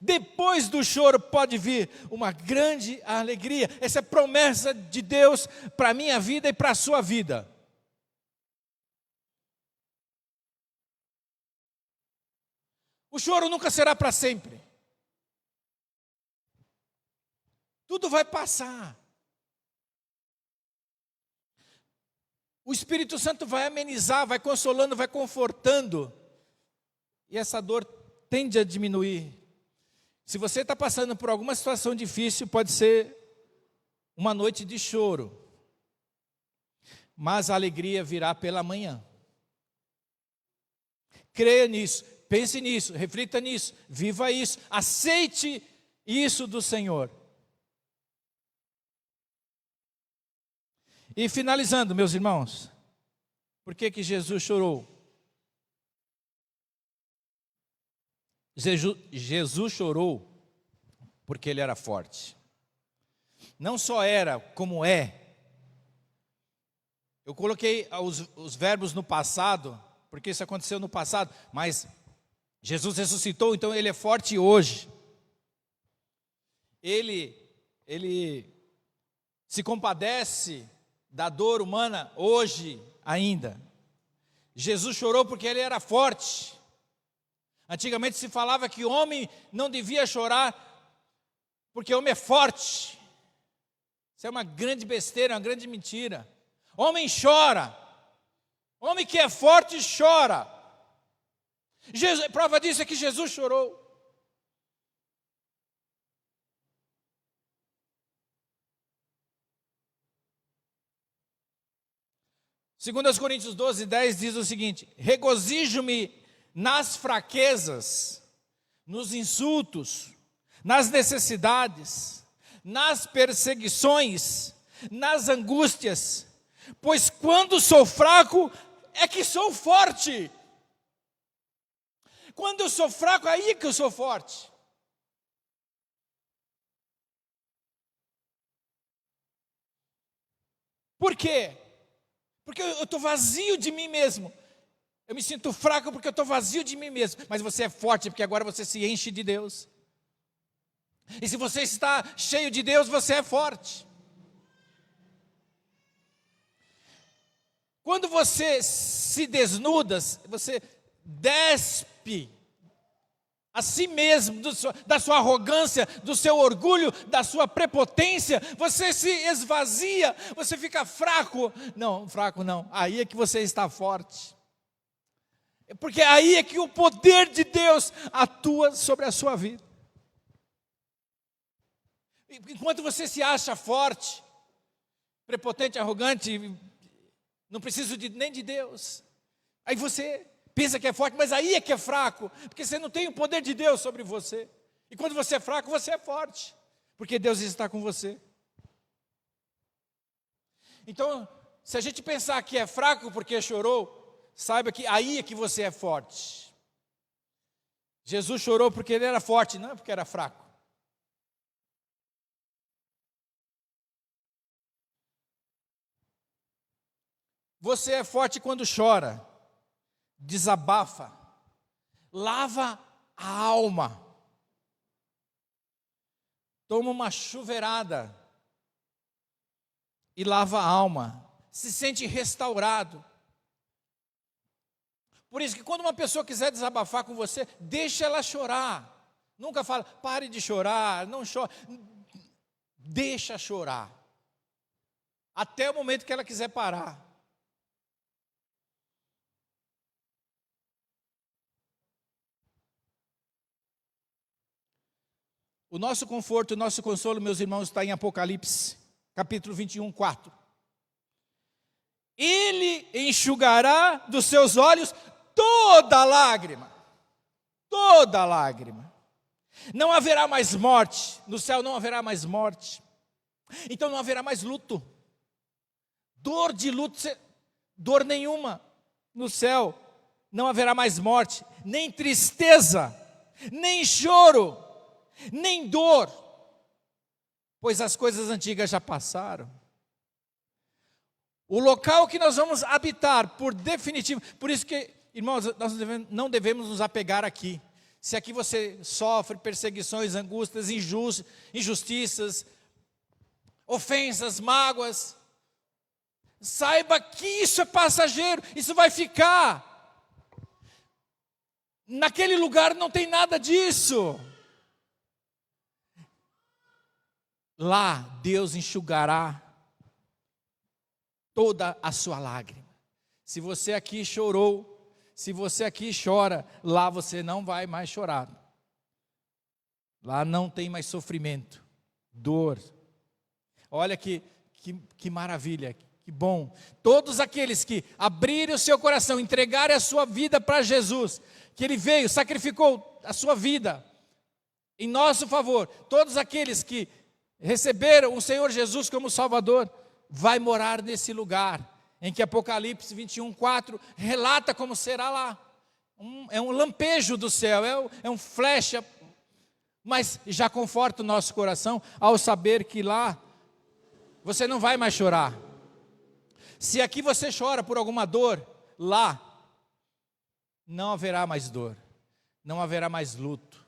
Depois do choro pode vir uma grande alegria. Essa é a promessa de Deus para a minha vida e para a sua vida. O choro nunca será para sempre. Tudo vai passar. O Espírito Santo vai amenizar, vai consolando, vai confortando. E essa dor tende a diminuir. Se você está passando por alguma situação difícil, pode ser uma noite de choro, mas a alegria virá pela manhã. Creia nisso, pense nisso, reflita nisso, viva isso, aceite isso do Senhor. E finalizando, meus irmãos, por que Jesus chorou? Jesus chorou porque ele era forte. Não só era, como é. Eu coloquei os verbos no passado, porque isso aconteceu no passado, mas Jesus ressuscitou, então ele é forte hoje. Ele se compadece da dor humana hoje ainda. Jesus chorou porque ele era forte. Antigamente se falava que homem não devia chorar porque homem é forte. Isso é uma grande besteira, uma grande mentira. Homem chora. Homem que é forte chora. Prova disso é que Jesus chorou. Segundo aos Coríntios 12:10 diz o seguinte: regozijo-me nas fraquezas, nos insultos, nas necessidades, nas perseguições, nas angústias, pois quando sou fraco é que sou forte. Quando eu sou fraco, aí é que eu sou forte. Por quê? Porque eu estou vazio de mim mesmo. Eu me sinto fraco porque eu estou vazio de mim mesmo. Mas você é forte porque agora você se enche de Deus. E se você está cheio de Deus, você é forte. Quando você se desnuda, você despe a si mesmo, da sua arrogância, do seu orgulho, da sua prepotência, você se esvazia, você fica fraco. Não, fraco não, aí é que você está forte. Porque aí é que o poder de Deus atua sobre a sua vida. Enquanto você se acha forte, prepotente, arrogante, não preciso nem de Deus, aí você pensa que é forte, mas aí é que é fraco, porque você não tem o poder de Deus sobre você. E quando você é fraco, você é forte, porque Deus está com você. Então, se a gente pensar que é fraco porque chorou, saiba que aí é que você é forte. Jesus chorou porque ele era forte, não é porque era fraco. Você é forte quando chora, desabafa, lava a alma, toma uma chuveirada e lava a alma, se sente restaurado. Por isso que quando uma pessoa quiser desabafar com você, deixa ela chorar. Nunca fala, pare de chorar, não chore. Deixa chorar. Até o momento que ela quiser parar. O nosso conforto, o nosso consolo, meus irmãos, está em Apocalipse, capítulo 21, 4. Ele enxugará dos seus olhos toda lágrima. Toda lágrima. Não haverá mais morte. No céu não haverá mais morte. Então não haverá mais luto. Dor de luto, dor nenhuma. No céu não haverá mais morte, nem tristeza, nem choro, nem dor, pois as coisas antigas já passaram. O local que nós vamos habitar, por definitivo, por isso que, irmãos, nós não devemos nos apegar aqui. Se aqui você sofre perseguições, angústias, injustiças, ofensas, mágoas, saiba que isso é passageiro, isso vai ficar. Naquele lugar não tem nada disso. Lá Deus enxugará toda a sua lágrima. Se você aqui chorou, se você aqui chora, lá você não vai mais chorar. Lá não tem mais sofrimento, dor. Olha que maravilha, que bom. Todos aqueles que abrirem o seu coração, entregarem a sua vida para Jesus, que Ele veio, sacrificou a sua vida em nosso favor, todos aqueles que receberam o Senhor Jesus como Salvador, vai morar nesse lugar, em que Apocalipse 21, 4 relata como será lá. É um lampejo do céu, é um flecha, mas já conforta o nosso coração ao saber que lá você não vai mais chorar. Se aqui você chora por alguma dor, lá não haverá mais dor, não haverá mais luto.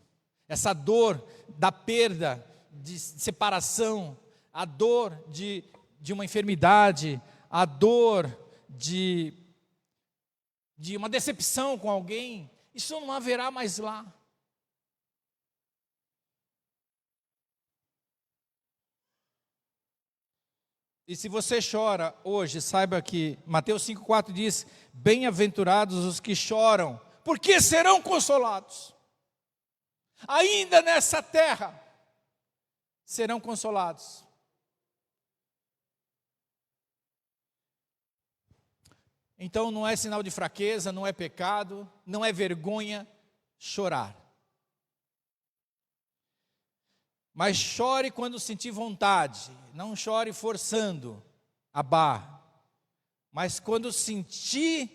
Essa dor da perda, de separação, a dor de uma enfermidade, a dor de uma decepção com alguém, isso não haverá mais lá. E se você chora hoje, saiba que Mateus 5,4 diz: bem-aventurados os que choram, porque serão consolados. Ainda nessa terra serão consolados. Então não é sinal de fraqueza, não é pecado, não é vergonha chorar. Mas chore quando sentir vontade, não chore forçando a barra. Mas quando sentir,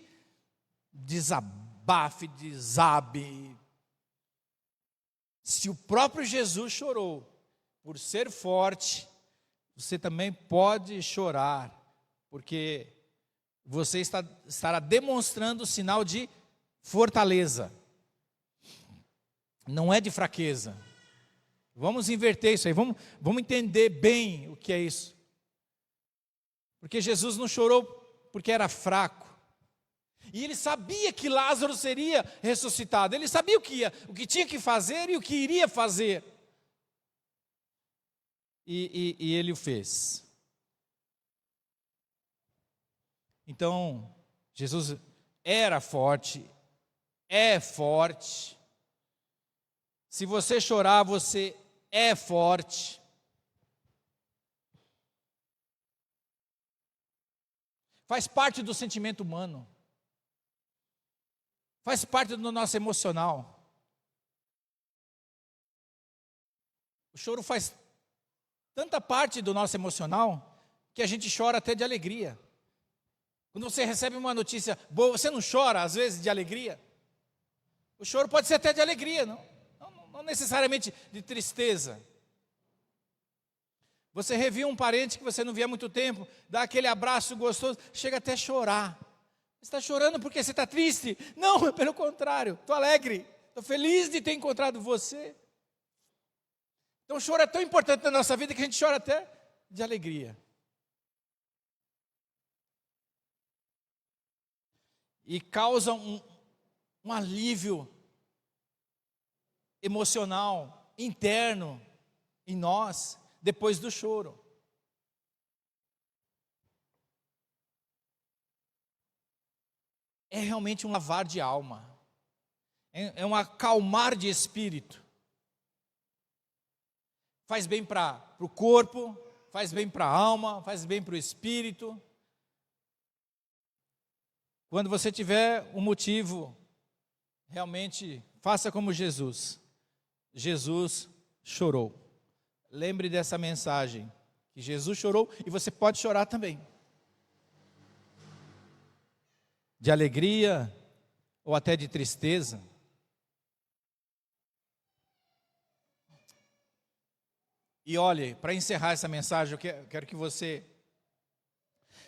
desabafe, desabe. Se o próprio Jesus chorou por ser forte, você também pode chorar, porque você estará demonstrando sinal de fortaleza, não é de fraqueza. Vamos inverter isso aí, vamos entender bem o que é isso. Porque Jesus não chorou porque era fraco. E ele sabia que Lázaro seria ressuscitado. Ele sabia o que tinha que fazer e o que iria fazer. E ele o fez. Então, Jesus era forte, é forte. Se você chorar, você é forte. Faz parte do sentimento humano. Faz parte do nosso emocional. O choro faz tanta parte do nosso emocional que a gente chora até de alegria. Quando você recebe uma notícia boa, você não chora às vezes de alegria? O choro pode ser até de alegria, não necessariamente de tristeza. Você reviu um parente que você não via há muito tempo, dá aquele abraço gostoso, chega até a chorar. Você está chorando porque você está triste? Não, pelo contrário, estou alegre, estou feliz de ter encontrado você. Então o choro é tão importante na nossa vida que a gente chora até de alegria. E causa um alívio emocional, interno, em nós, depois do choro. É realmente um lavar de alma, é um acalmar de espírito. Faz bem para o corpo, faz bem para a alma, faz bem para o espírito. Quando você tiver um motivo, realmente faça como Jesus. Jesus chorou. Lembre dessa mensagem, que Jesus chorou e você pode chorar também. De alegria ou até de tristeza. E olhe, para encerrar essa mensagem, eu quero que você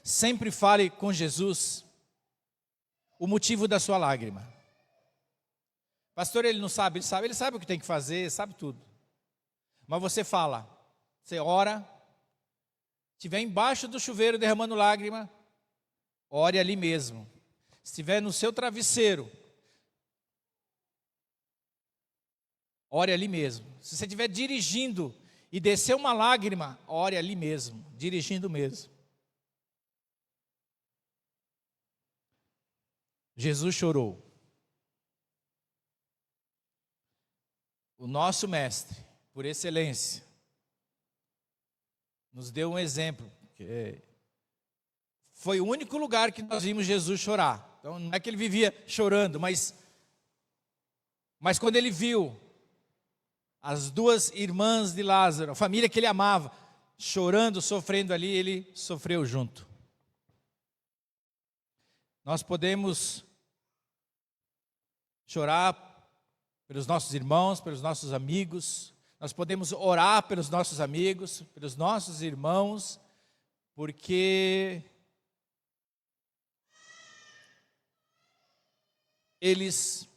sempre fale com Jesus o motivo da sua lágrima. Pastor, ele não sabe, ele sabe o que tem que fazer, sabe tudo. Mas você fala, você ora, estiver embaixo do chuveiro derramando lágrima, ore ali mesmo. Se estiver no seu travesseiro, ore ali mesmo. Se você estiver dirigindo e descer uma lágrima, ore ali mesmo, dirigindo mesmo. Jesus chorou. O nosso mestre, por excelência, nos deu um exemplo. Foi o único lugar que nós vimos Jesus chorar. Então não é que ele vivia chorando, mas quando ele viu as duas irmãs de Lázaro, a família que ele amava, chorando, sofrendo ali, ele sofreu junto. Nós podemos chorar pelos nossos irmãos, pelos nossos amigos, nós podemos orar pelos nossos amigos, pelos nossos irmãos, porque eles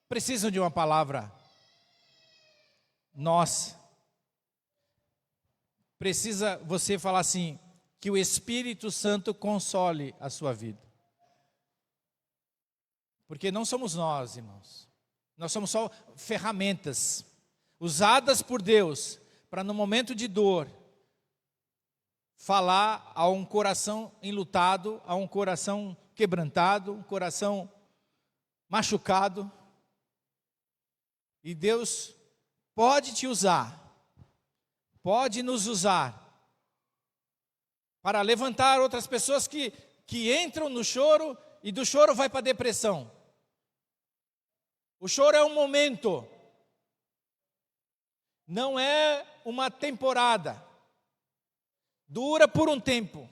precisam de uma palavra nossa. Precisa você falar assim, que o Espírito Santo console a sua vida. Porque não somos nós, irmãos. Nós somos só ferramentas usadas por Deus para no momento de dor falar a um coração enlutado, a um coração quebrantado, um coração machucado. E Deus pode te usar, pode nos usar para levantar outras pessoas que entram no choro e do choro vai para a depressão. O choro é um momento, não é uma temporada, dura por um tempo.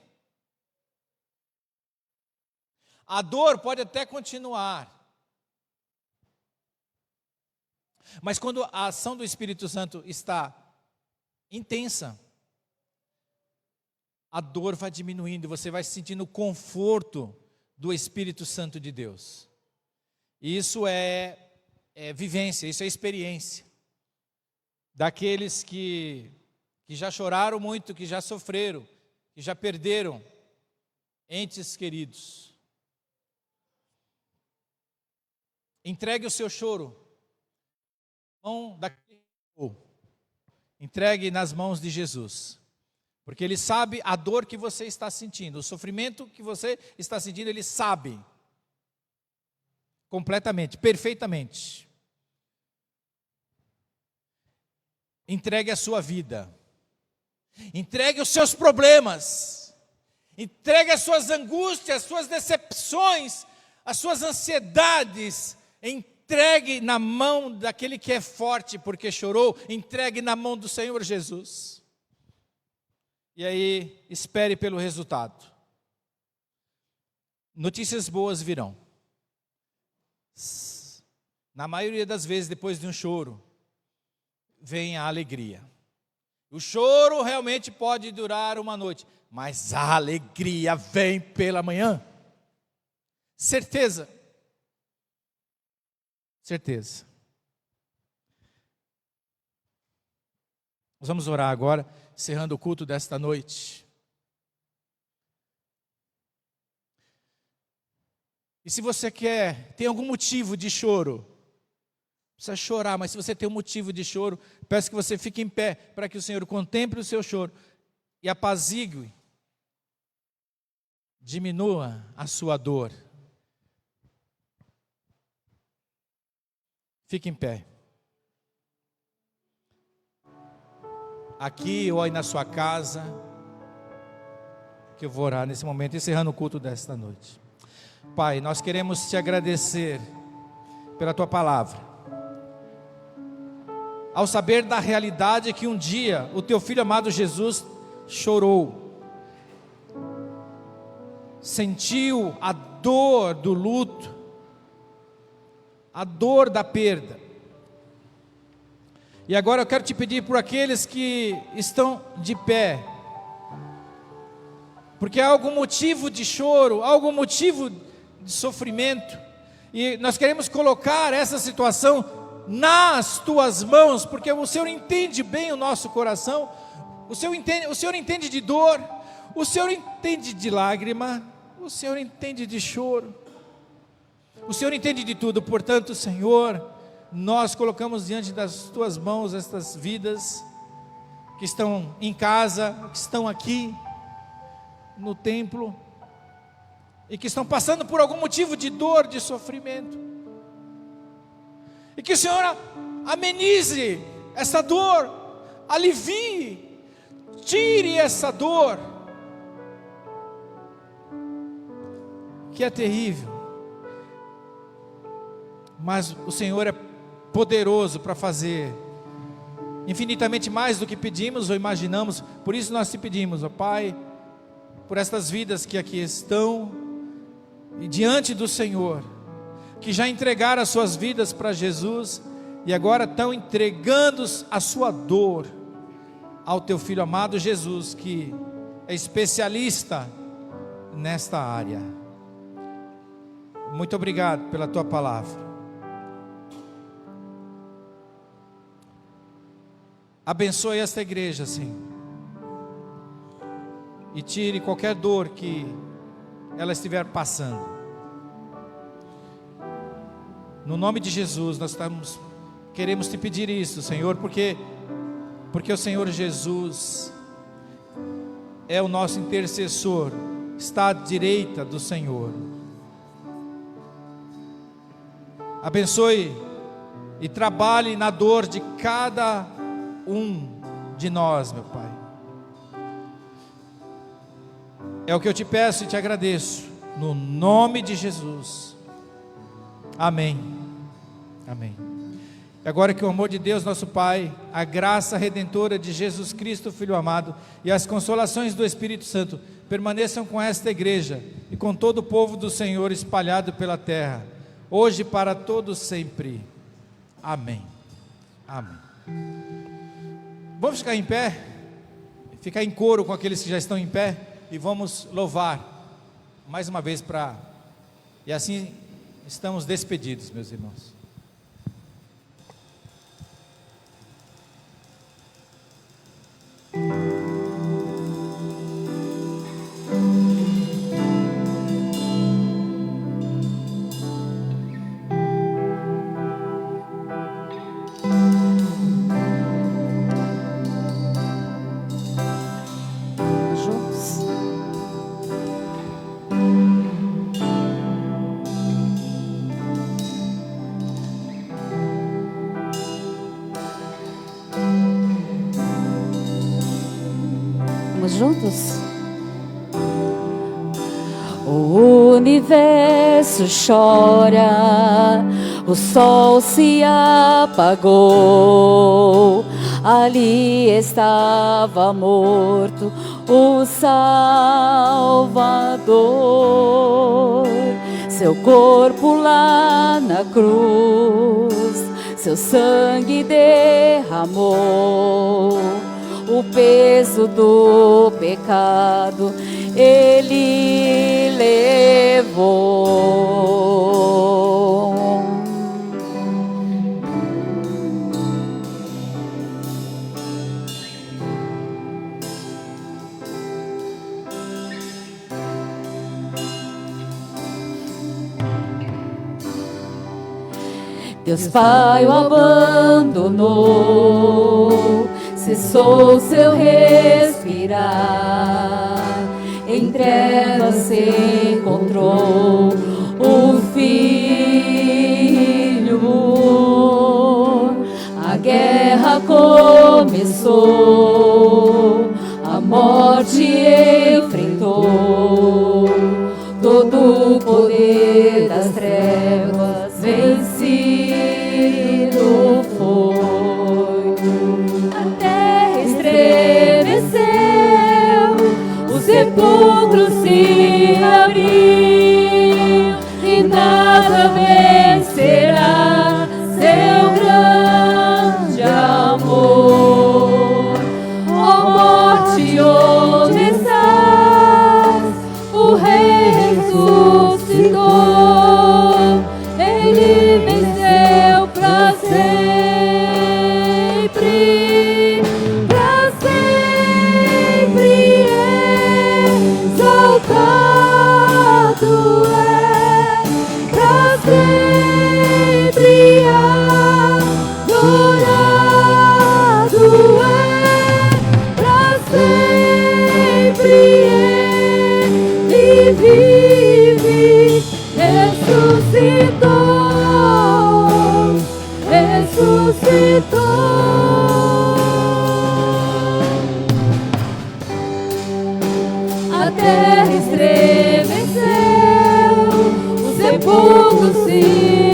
A dor pode até continuar, mas quando a ação do Espírito Santo está intensa, a dor vai diminuindo e você vai sentindo o conforto do Espírito Santo de Deus. Isso é vivência, isso é experiência daqueles que já choraram muito, que já sofreram, que já perderam entes queridos. Entregue o seu choro, entregue nas mãos de Jesus, porque Ele sabe a dor que você está sentindo, o sofrimento que você está sentindo, Ele sabe completamente, perfeitamente. Entregue a sua vida, entregue os seus problemas, entregue as suas angústias, as suas decepções, as suas ansiedades, entregue na mão daquele que é forte porque chorou, entregue na mão do Senhor Jesus. E aí, espere pelo resultado. Notícias boas virão. Na maioria das vezes, depois de um choro, vem a alegria. O choro realmente pode durar uma noite, mas a alegria vem pela manhã. Certeza. Certeza. Nós vamos orar agora, encerrando o culto desta noite. E se você tem algum motivo de choro, precisa chorar, mas se você tem um motivo de choro, peço que você fique em pé, para que o Senhor contemple o seu choro e apazigue, diminua a sua dor. Fique em pé. Aqui ou aí na sua casa, que eu vou orar nesse momento, encerrando o culto desta noite. Pai, nós queremos te agradecer pela tua palavra. Ao saber da realidade que um dia o teu filho amado Jesus chorou, sentiu a dor do luto, a dor da perda. E agora eu quero te pedir por aqueles que estão de pé, porque há algum motivo de choro, há algum motivo de sofrimento, e nós queremos colocar essa situação nas tuas mãos, porque o Senhor entende bem o nosso coração, o Senhor entende de dor, o Senhor entende de lágrima, o Senhor entende de choro, o Senhor entende de tudo. Portanto, Senhor, nós colocamos diante das tuas mãos estas vidas que estão em casa, que estão aqui no templo e que estão passando por algum motivo de dor, de sofrimento, e que o Senhor amenize essa dor, alivie, tire essa dor que é terrível, mas o Senhor é poderoso para fazer infinitamente mais do que pedimos ou imaginamos. Por isso nós te pedimos, ó Pai, por estas vidas que aqui estão e diante do Senhor, que já entregaram as suas vidas para Jesus e agora estão entregando a sua dor ao teu filho amado Jesus, que é especialista nesta área. Muito obrigado pela tua palavra. Abençoe esta igreja, Senhor, e tire qualquer dor que ela estiver passando. No nome de Jesus, nós queremos te pedir isso, Senhor, porque o Senhor Jesus é o nosso intercessor, está à direita do Senhor. Abençoe e trabalhe na dor de cada um de nós, meu Pai. É o que eu te peço e te agradeço, no nome de Jesus. Amém. Amém. E agora que o amor de Deus, nosso Pai, a graça redentora de Jesus Cristo, Filho amado, e as consolações do Espírito Santo permaneçam com esta igreja e com todo o povo do Senhor espalhado pela terra, hoje e para todos sempre. Amém. Amém. Vamos ficar em pé, ficar em coro com aqueles que já estão em pé, e vamos louvar mais uma vez e assim estamos despedidos, meus irmãos. Juntos? O universo chora, o sol se apagou, ali estava morto o Salvador. Seu corpo lá na cruz, seu sangue derramou, o peso do pecado Ele levou. Deus Pai o abandonou, cessou seu respirar, em trevas se encontrou o Filho. A guerra começou, a morte enfrentou, todo o poder das trevas vencido foi. O sepulcro se abriu e nada vencerá seu grande amor. Ó morte, onde estás? O Rei ressuscitou, Ele venceu pra sempre, pra sempre. Exaltado é, pra sempre adorado é, pra sempre Ele vive, ressuscitou, ressuscitou. A terra estremeceu, o sepulcro se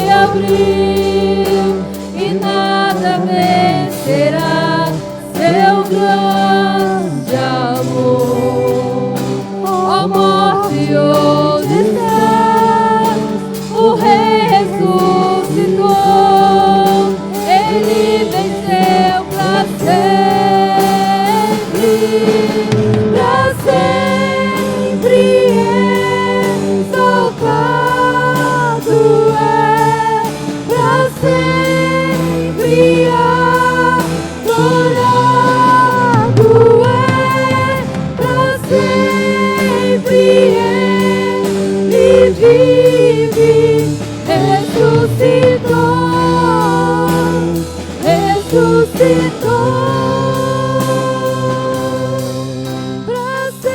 abriu e nada vencerá seu grande amor. Ó morte, onde estás? O Rei ressuscitou, Ele venceu pra sempre, pra sempre. Exaltado é, pra sempre adorado é, pra sempre Ele vive, ressuscitou, ressuscitou, pra sempre.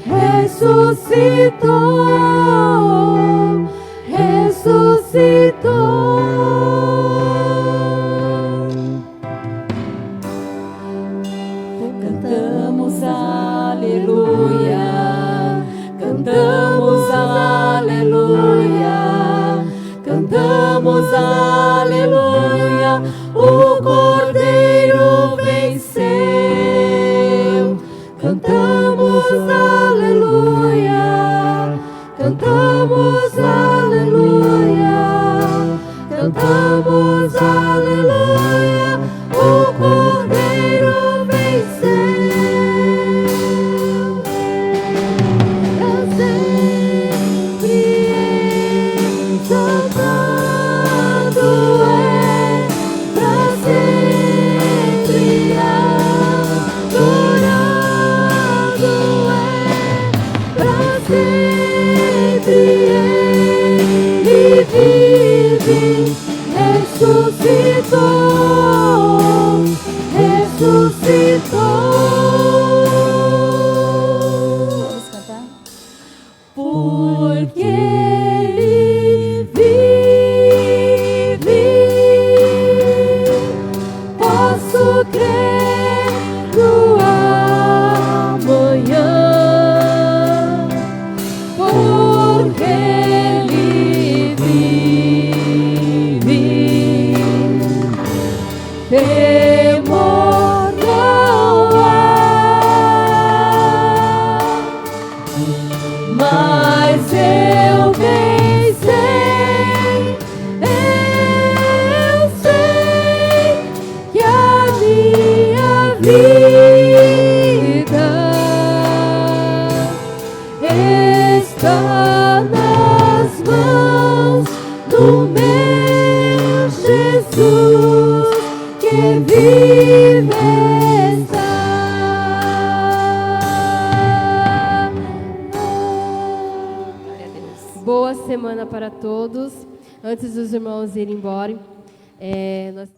ressuscitou, ressuscitou. Cantamos aleluia, cantamos aleluia, cantamos aleluia, o Cordeiro venceu. Cantamos aleluia, cantamos aleluia, cantamos aleluia, o Cordeiro venceu. Pra sempre exaltado é, pra sempre adorado é, pra sempre ele vive, ressuscitou, ressuscitou. Vamos cantar? Porque ele vive, posso crer no amanhã, porque ele vive, temor não há, mas eu pensei, eu sei que a minha vida está nas mãos do meu Jesus, que vive está. Glória a Deus. Boa semana para todos. Antes dos irmãos irem embora, nós